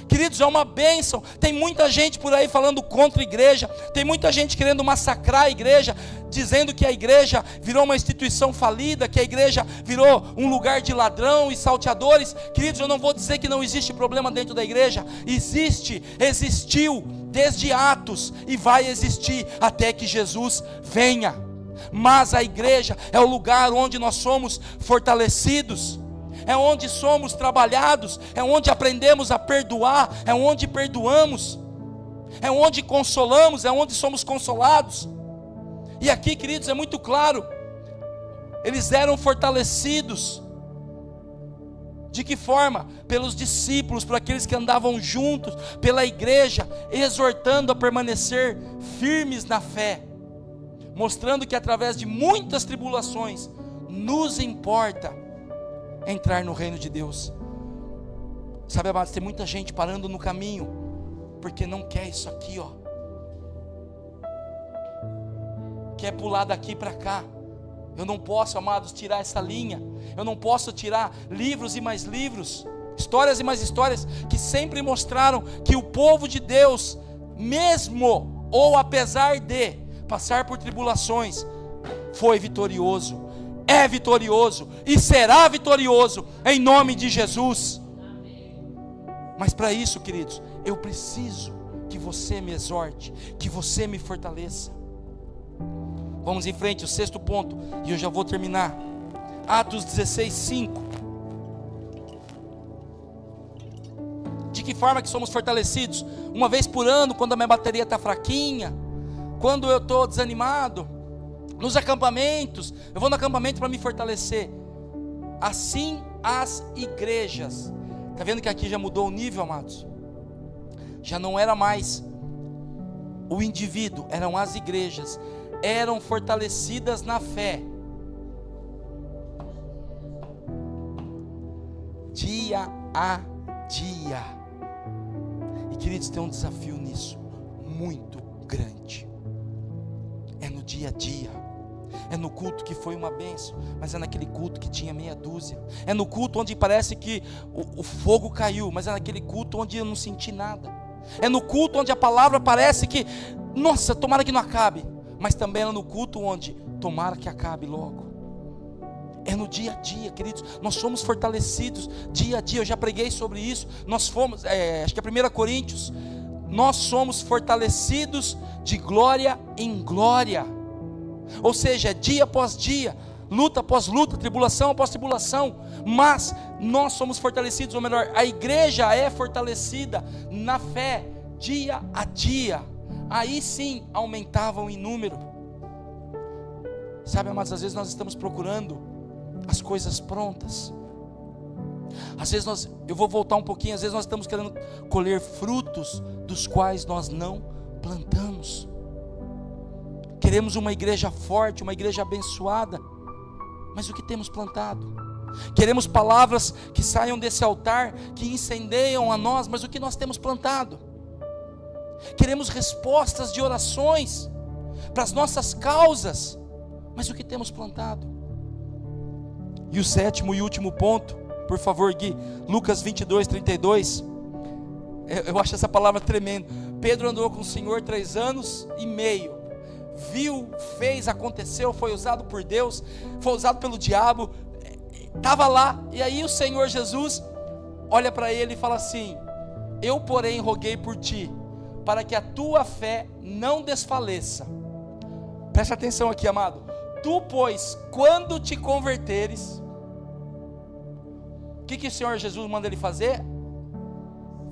Queridos, é uma bênção. Tem muita gente por aí falando contra a igreja, tem muita gente querendo massacrar a igreja, dizendo que a igreja virou uma instituição falida, que a igreja virou um lugar de ladrão e salteadores. Queridos, eu não vou dizer que não existe problema dentro da igreja. Existiu desde Atos e vai existir até que Jesus venha. Mas a igreja é o lugar onde nós somos fortalecidos, é onde somos trabalhados, é onde aprendemos a perdoar, é onde perdoamos, é onde consolamos, é onde somos consolados. E aqui, queridos, é muito claro, eles eram fortalecidos. De que forma? Pelos discípulos, por aqueles que andavam juntos, pela igreja, exortando a permanecer firmes na fé, mostrando que através de muitas tribulações, nos importa entrar no reino de Deus. Sabe, amados, tem muita gente parando no caminho, porque não quer isso aqui, ó. Quer pular daqui para cá. Eu não posso, amados, tirar essa linha. Eu não posso tirar livros e mais livros, histórias e mais histórias, que sempre mostraram que o povo de Deus, mesmo ou apesar de passar por tribulações, foi vitorioso, é vitorioso e será vitorioso em nome de Jesus. Mas para isso, queridos, eu preciso que você me exorte, que você me fortaleça. Vamos em frente, o sexto ponto, e eu já vou terminar. Atos 16, 5. De que forma que somos fortalecidos? Uma vez por ano, quando a minha bateria está fraquinha, quando eu estou desanimado, nos acampamentos, eu vou no acampamento para me fortalecer. Assim as igrejas. Está vendo que aqui já mudou o nível, amados? Já não era mais o indivíduo, eram as igrejas. Eram fortalecidas na fé, dia a dia. E queridos, tem um desafio nisso, muito grande. É no dia a dia. É no culto que foi uma bênção, mas é naquele culto que tinha meia dúzia. É no culto onde parece que o fogo caiu, mas é naquele culto onde eu não senti nada. É no culto onde a palavra parece que, nossa, tomara que não acabe. Mas também é no culto onde, tomara que acabe logo. É no dia a dia, queridos. Nós somos fortalecidos dia a dia. Eu já preguei sobre isso. Nós fomos, acho que é 1 Coríntios. Nós somos fortalecidos de glória em glória. Ou seja, dia após dia, luta após luta, tribulação após tribulação. Mas nós somos fortalecidos, ou melhor, a igreja é fortalecida na fé, dia a dia. Aí sim aumentavam em número. Sabe, amados, às vezes nós estamos procurando as coisas prontas. Às vezes eu vou voltar um pouquinho, às vezes nós estamos querendo colher frutos dos quais nós não plantamos. Queremos uma igreja forte, uma igreja abençoada, mas o que temos plantado? Queremos palavras que saiam desse altar, que incendeiam a nós, mas o que nós temos plantado? Queremos respostas de orações para as nossas causas, mas o que temos plantado? E o sétimo e último ponto, por favor, Gui, Lucas 22, 32. Eu acho essa palavra tremenda. Pedro andou com o Senhor 3 anos e meio, viu, fez, aconteceu, foi usado por Deus, foi usado pelo diabo, estava lá. E aí o Senhor Jesus olha para ele e fala assim: eu porém roguei por ti, para que a tua fé não desfaleça. Preste atenção aqui, amado. Tu, pois, quando te converteres, o que o Senhor Jesus manda ele fazer?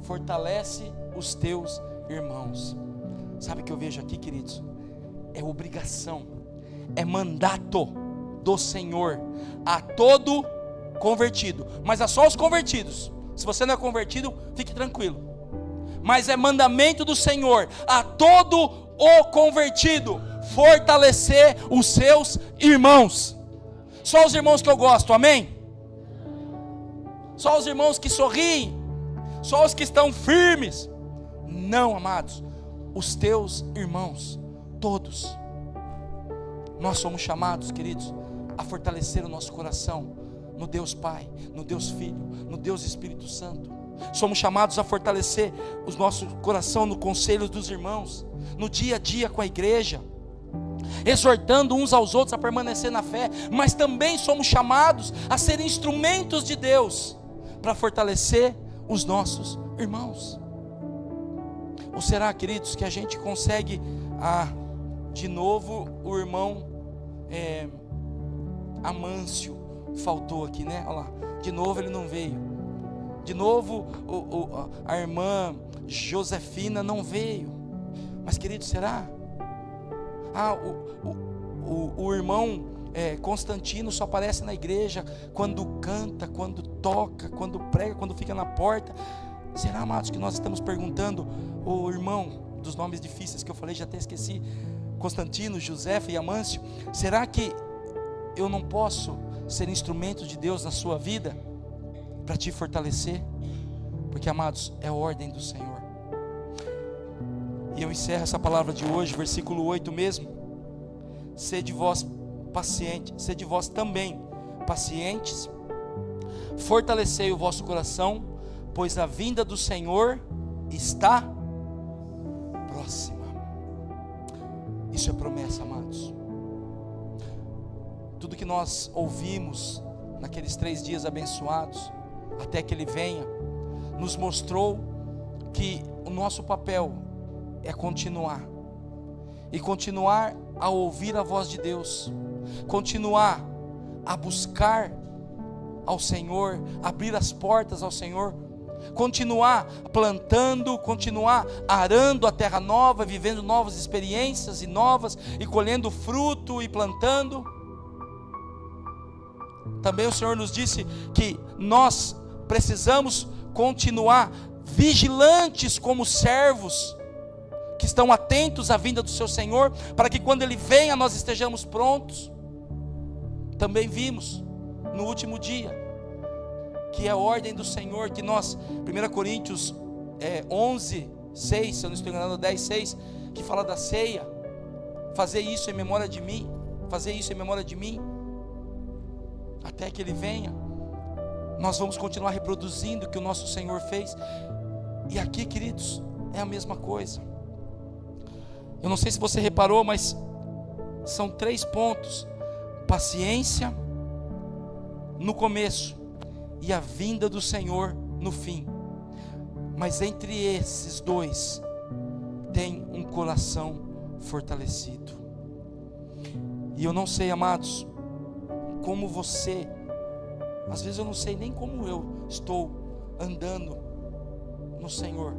Fortalece os teus irmãos. Sabe o que eu vejo aqui, queridos? É obrigação, é mandato do Senhor a todo convertido, mas é só os convertidos. Se você não é convertido, fique tranquilo. Mas é mandamento do Senhor a todo o convertido fortalecer os seus irmãos. Só os irmãos que eu gosto, amém? Só os irmãos que sorriem, só os que estão firmes. Não, amados, os teus irmãos, todos. Nós somos chamados, queridos, a fortalecer o nosso coração no Deus Pai, no Deus Filho, no Deus Espírito Santo. Somos chamados a fortalecer o nosso coração no conselho dos irmãos, no dia a dia com a igreja, exortando uns aos outros a permanecer na fé. Mas também somos chamados a ser instrumentos de Deus para fortalecer os nossos irmãos. Ou será, queridos, que a gente consegue, de novo o irmão Amâncio faltou aqui, né? Olha lá, de novo ele não veio. De novo a irmã Josefina não veio. Mas, queridos, será? O irmão Constantino só aparece na igreja quando canta, quando toca, quando prega, quando fica na porta. Será, amados, que nós estamos perguntando, o irmão dos nomes difíceis que eu falei, já até esqueci, Constantino, Josefa e Amâncio, será que eu não posso ser instrumento de Deus na sua vida para te fortalecer? Porque, amados, é a ordem do Senhor. E eu encerro essa palavra de hoje, versículo 8 mesmo. Sede vós pacientes, sede vós também pacientes, fortalecei o vosso coração, pois a vinda do Senhor está próxima. Isso é promessa, amados. Tudo que nós ouvimos naqueles 3 dias abençoados, até que Ele venha, nos mostrou que o nosso papel é continuar, e continuar a ouvir a voz de Deus, continuar a buscar ao Senhor, abrir as portas ao Senhor, continuar plantando, continuar arando a terra nova, vivendo novas experiências e colhendo fruto e plantando. Também o Senhor nos disse que nós precisamos continuar vigilantes como servos, que estão atentos à vinda do seu Senhor, para que quando Ele venha nós estejamos prontos. Também vimos no último dia, que é a ordem do Senhor, que nós, 1 Coríntios 11, 6, se eu não estou enganado, 10, 6, que fala da ceia, fazer isso em memória de mim, fazer isso em memória de mim, até que Ele venha. Nós vamos continuar reproduzindo o que o nosso Senhor fez. E aqui, queridos, é a mesma coisa. Eu não sei se você reparou, mas são 3 pontos: paciência no começo e a vinda do Senhor no fim. Mas entre esses 2 tem um coração fortalecido. E eu não sei, amados, como você, às vezes eu não sei nem como eu estou andando no Senhor.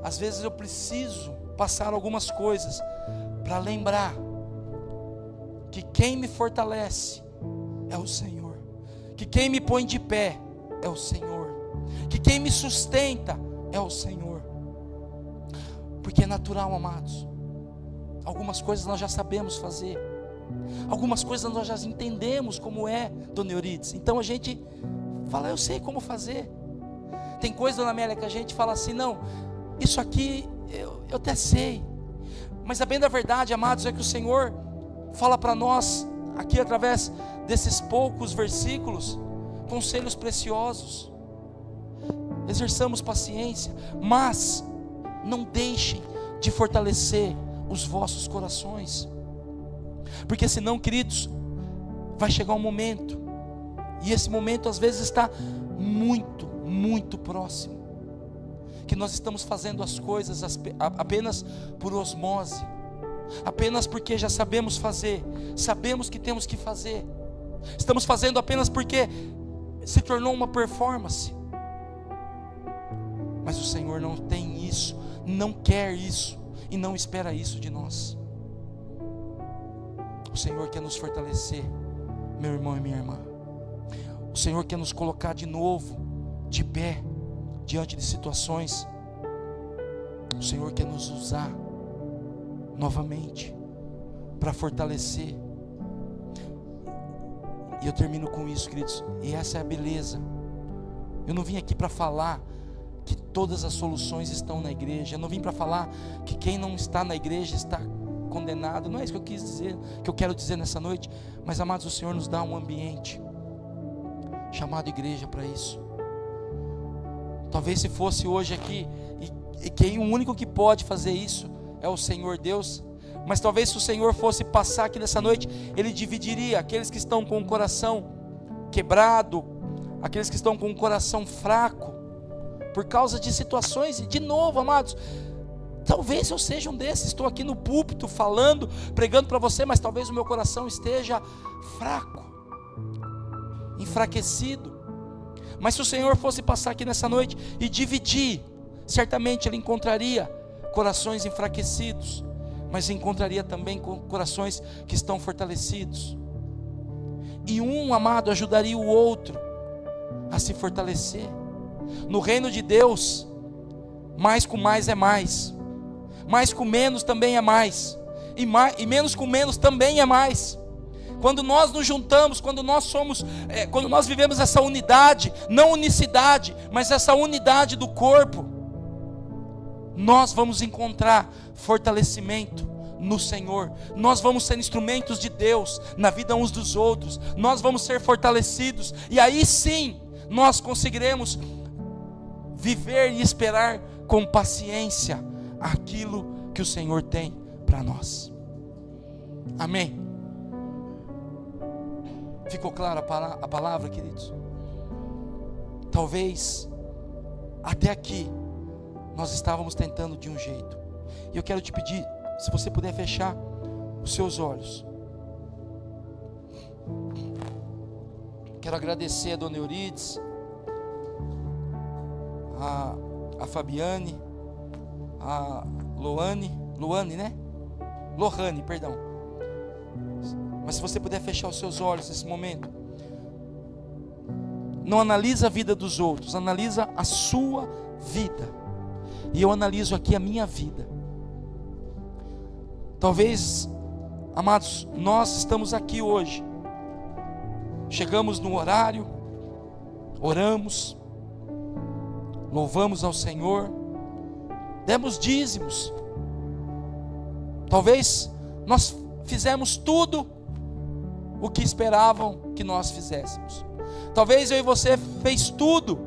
Às vezes eu preciso passar algumas coisas para lembrar que quem me fortalece é o Senhor, que quem me põe de pé é o Senhor, que quem me sustenta é o Senhor. Porque é natural, amados, algumas coisas nós já sabemos fazer, algumas coisas nós já entendemos como é, Dona Euridice. Então a gente fala, eu sei como fazer. Tem coisa, Dona Amélia, que a gente fala assim, não, isso aqui eu até sei. Mas a bem da verdade, amados, é que o Senhor fala para nós aqui através desses poucos versículos, conselhos preciosos. Exerçamos paciência, mas não deixem de fortalecer os vossos corações. Porque senão, queridos, vai chegar um momento, e esse momento às vezes está muito, muito próximo, que nós estamos fazendo as coisas apenas por osmose, apenas porque já sabemos fazer, sabemos que temos que fazer, estamos fazendo apenas porque se tornou uma performance. Mas o Senhor não tem isso, não quer isso e não espera isso de nós. O Senhor quer nos fortalecer, meu irmão e minha irmã. O Senhor quer nos colocar de novo de pé diante de situações. O Senhor quer nos usar novamente para fortalecer. E eu termino com isso, queridos, e essa é a beleza. Eu não vim aqui para falar que todas as soluções estão na igreja. Eu não vim para falar que quem não está na igreja está condenado. Não é isso que eu quis dizer, que eu quero dizer nessa noite. Mas, amados, o Senhor nos dá um ambiente chamado igreja para isso. Talvez se fosse hoje aqui, e quem o único que pode fazer isso é o Senhor Deus. Mas talvez se o Senhor fosse passar aqui nessa noite, Ele dividiria aqueles que estão com o coração quebrado, aqueles que estão com o coração fraco, por causa de situações. E de novo, amados, talvez eu seja um desses. Estou aqui no púlpito falando, pregando para você, mas talvez o meu coração esteja fraco, enfraquecido. Mas se o Senhor fosse passar aqui nessa noite e dividir, certamente Ele encontraria corações enfraquecidos, mas encontraria também corações que estão fortalecidos. E um, amado, ajudaria o outro a se fortalecer. No reino de Deus, mais com mais é mais com menos também é mais, e menos com menos também é mais. Quando nós nos juntamos, quando nós vivemos essa unidade, não unicidade, mas essa unidade do corpo, nós vamos encontrar fortalecimento no Senhor. Nós vamos ser instrumentos de Deus na vida uns dos outros. Nós vamos ser fortalecidos, e aí sim nós conseguiremos viver e esperar com paciência aquilo que o Senhor tem para nós. Amém? Ficou clara a palavra, queridos? Talvez até aqui nós estávamos tentando de um jeito, e eu quero te pedir, se você puder fechar os seus olhos. Quero agradecer a Dona Eurides, a Fabiane, a Lohane, né? Lohane, perdão. Mas se você puder fechar os seus olhos nesse momento, não analisa a vida dos outros, analisa a sua vida. E eu analiso aqui a minha vida. Talvez, amados, nós estamos aqui hoje, chegamos no horário, oramos, louvamos ao Senhor, demos dízimos. Talvez nós fizemos tudo o que esperavam que nós fizéssemos. Talvez eu e você fez tudo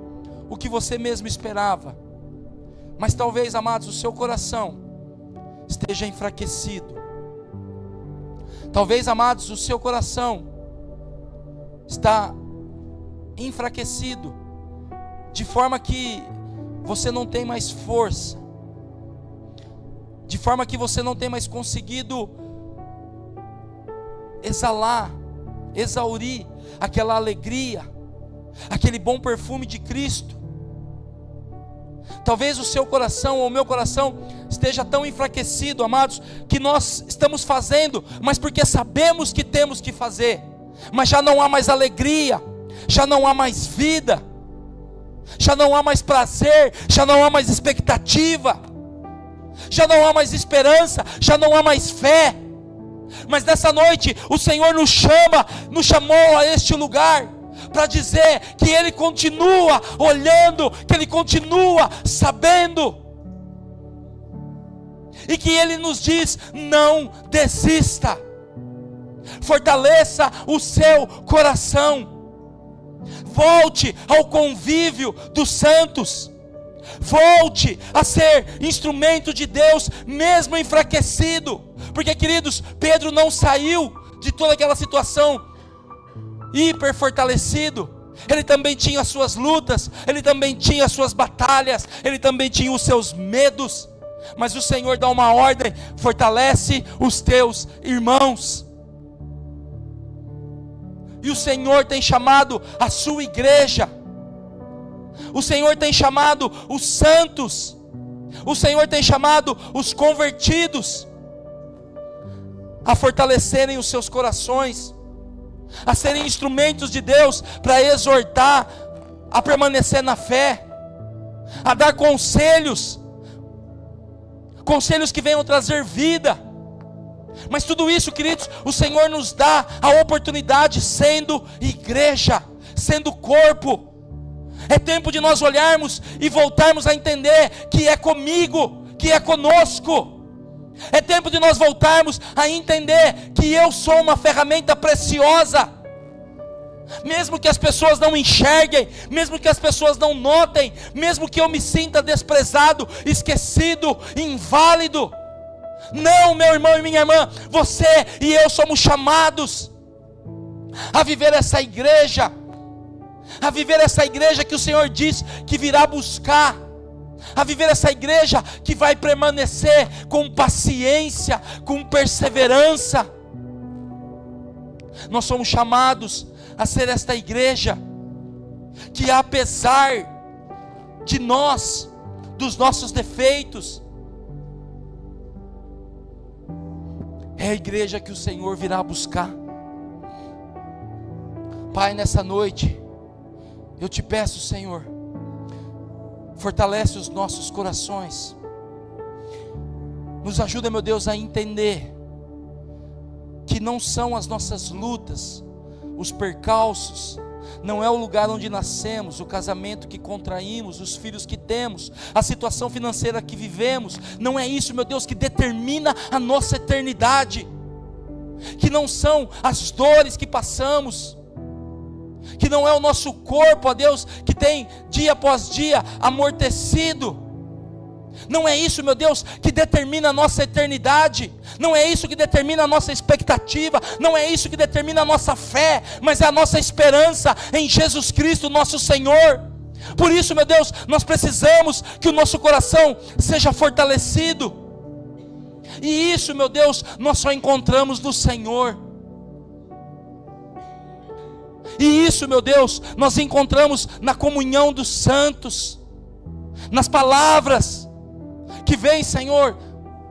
o que você mesmo esperava. Mas talvez, amados, o seu coração esteja enfraquecido. Talvez, amados, o seu coração está enfraquecido, de forma que você não tem mais força, de forma que você não tem mais conseguido exaurir aquela alegria, aquele bom perfume de Cristo. Talvez o seu coração ou o meu coração esteja tão enfraquecido, amados, que nós estamos fazendo, mas porque sabemos que temos que fazer, mas já não há mais alegria, já não há mais vida, já não há mais prazer, já não há mais expectativa, já não há mais esperança, já não há mais fé. Mas nessa noite o Senhor nos chamou a este lugar para dizer que Ele continua olhando, que Ele continua sabendo, e que Ele nos diz: não desista, fortaleça o seu coração, volte ao convívio dos santos, Volte a ser instrumento de Deus, mesmo enfraquecido. Porque, queridos, Pedro não saiu de toda aquela situação hiper fortalecido. Ele também tinha as suas lutas, ele também tinha as suas batalhas, ele também tinha os seus medos. Mas o Senhor dá uma ordem: fortalece os teus irmãos. E o Senhor tem chamado a sua igreja, o Senhor tem chamado os santos, o Senhor tem chamado os convertidos a fortalecerem os seus corações, a serem instrumentos de Deus para exortar a permanecer na fé, a dar conselhos que venham trazer vida. Mas tudo isso, queridos, o Senhor nos dá a oportunidade sendo igreja, sendo corpo. É tempo de nós olharmos e voltarmos a entender que é comigo, que é conosco. É tempo de nós voltarmos a entender que eu sou uma ferramenta preciosa. Mesmo que as pessoas não enxerguem, mesmo que as pessoas não notem, mesmo que eu me sinta desprezado, esquecido, inválido. Não, meu irmão e minha irmã, você e eu somos chamados a viver essa igreja, que o Senhor diz que virá buscar, a viver essa igreja que vai permanecer com paciência, com perseverança. Nós somos chamados a ser esta igreja que, apesar de nós, dos nossos defeitos, é a igreja que o Senhor virá buscar. Pai, nessa noite eu te peço, Senhor, fortalece os nossos corações, nos ajuda, meu Deus, a entender que não são as nossas lutas, os percalços, não é o lugar onde nascemos, o casamento que contraímos, os filhos que temos, a situação financeira que vivemos, não é isso, meu Deus, que determina a nossa eternidade, que não são as dores que passamos, que não é o nosso corpo, ó Deus, que tem dia após dia amortecido. Não é isso, meu Deus, que determina a nossa eternidade. Não é isso que determina a nossa expectativa. Não é isso que determina a nossa fé. Mas é a nossa esperança em Jesus Cristo, nosso Senhor. Por isso, meu Deus, nós precisamos que o nosso coração seja fortalecido. E isso, meu Deus, nós só encontramos no Senhor. E isso, meu Deus, nós encontramos na comunhão dos santos, nas palavras que vem, Senhor,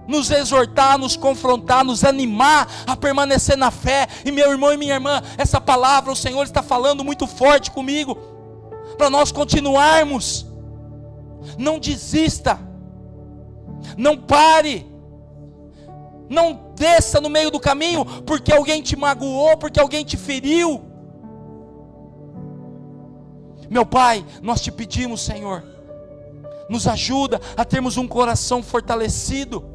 nos exortar, nos confrontar, nos animar a permanecer na fé. E meu irmão e minha irmã, essa palavra o Senhor está falando muito forte comigo, para nós continuarmos. Não desista, não pare, não desça no meio do caminho, porque alguém te magoou, porque alguém te feriu. Meu Pai, nós te pedimos, Senhor, nos ajuda a termos um coração fortalecido,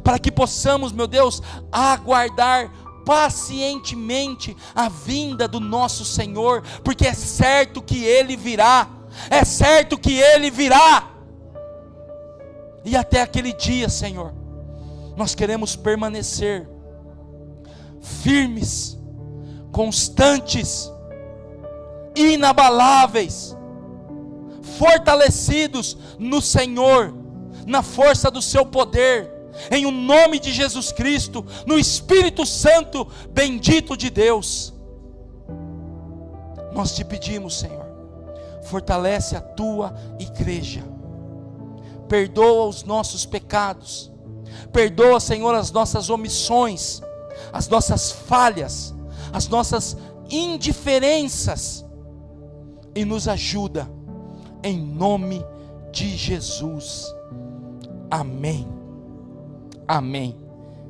para que possamos, meu Deus, aguardar pacientemente a vinda do nosso Senhor, porque é certo que Ele virá, é certo que Ele virá. E até aquele dia, Senhor, nós queremos permanecer firmes, constantes, inabaláveis, fortalecidos no Senhor, na força do seu poder, em o nome de Jesus Cristo, no Espírito Santo bendito de Deus. Nós te pedimos, Senhor, fortalece a tua igreja, perdoa os nossos pecados, perdoa, Senhor, as nossas omissões, as nossas falhas, as nossas indiferenças, e nos ajuda, em nome de Jesus. Amém, amém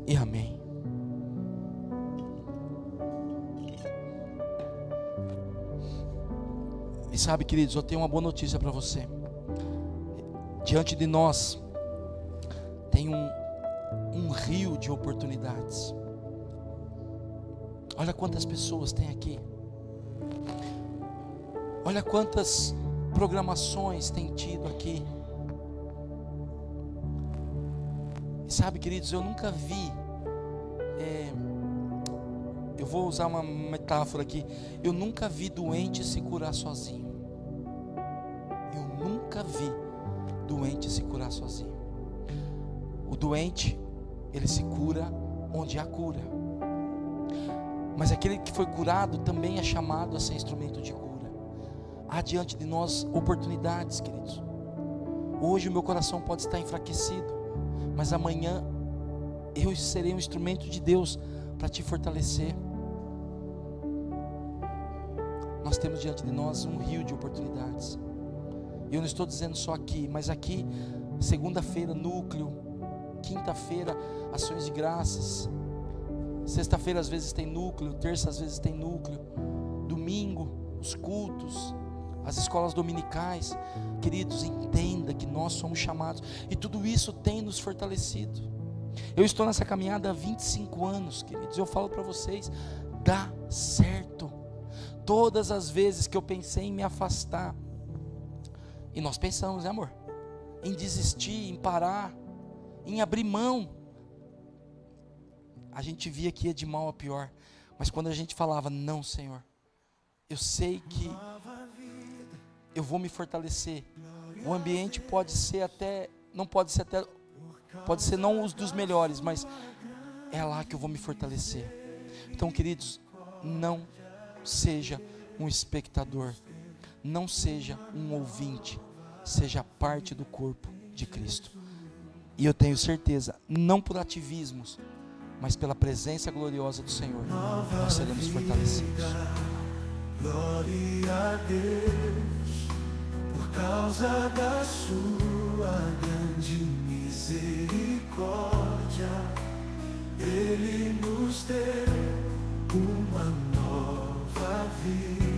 e amém. E sabe, queridos, eu tenho uma boa notícia para você. Diante de nós tem um rio de oportunidades. Olha quantas pessoas tem aqui. Olha quantas programações tem tido aqui. E sabe, queridos, eu nunca vi, eu vou usar uma metáfora aqui, eu nunca vi doente se curar sozinho. Eu nunca vi doente se curar sozinho. O doente, ele se cura onde há cura. Mas aquele que foi curado também é chamado a ser instrumento de cura. Há diante de nós oportunidades, queridos. Hoje o meu coração pode estar enfraquecido, mas amanhã eu serei um instrumento de Deus para te fortalecer. Nós temos diante de nós um rio de oportunidades. Eu não estou dizendo só aqui, mas aqui, segunda-feira, núcleo, quinta-feira, ações de graças, sexta-feira às vezes tem núcleo, terça às vezes tem núcleo, domingo, os cultos, as escolas dominicais. Queridos, entenda que nós somos chamados, e tudo isso tem nos fortalecido. Eu estou nessa caminhada há 25 anos, queridos. Eu falo para vocês, dá certo. Todas as vezes que eu pensei em me afastar, e nós pensamos, né, amor? Em desistir, em parar, em abrir mão, a gente via que ia de mal a pior. Mas quando a gente falava, não, Senhor, eu sei que eu vou me fortalecer. O ambiente pode ser até, não pode ser até, pode ser não os dos melhores, mas é lá que eu vou me fortalecer. Então, queridos, não seja um espectador, não seja um ouvinte, seja parte do corpo de Cristo. E eu tenho certeza, não por ativismos, mas pela presença gloriosa do Senhor, nós seremos fortalecidos. Glória a Deus, por causa da sua grande misericórdia, Ele nos deu uma nova vida.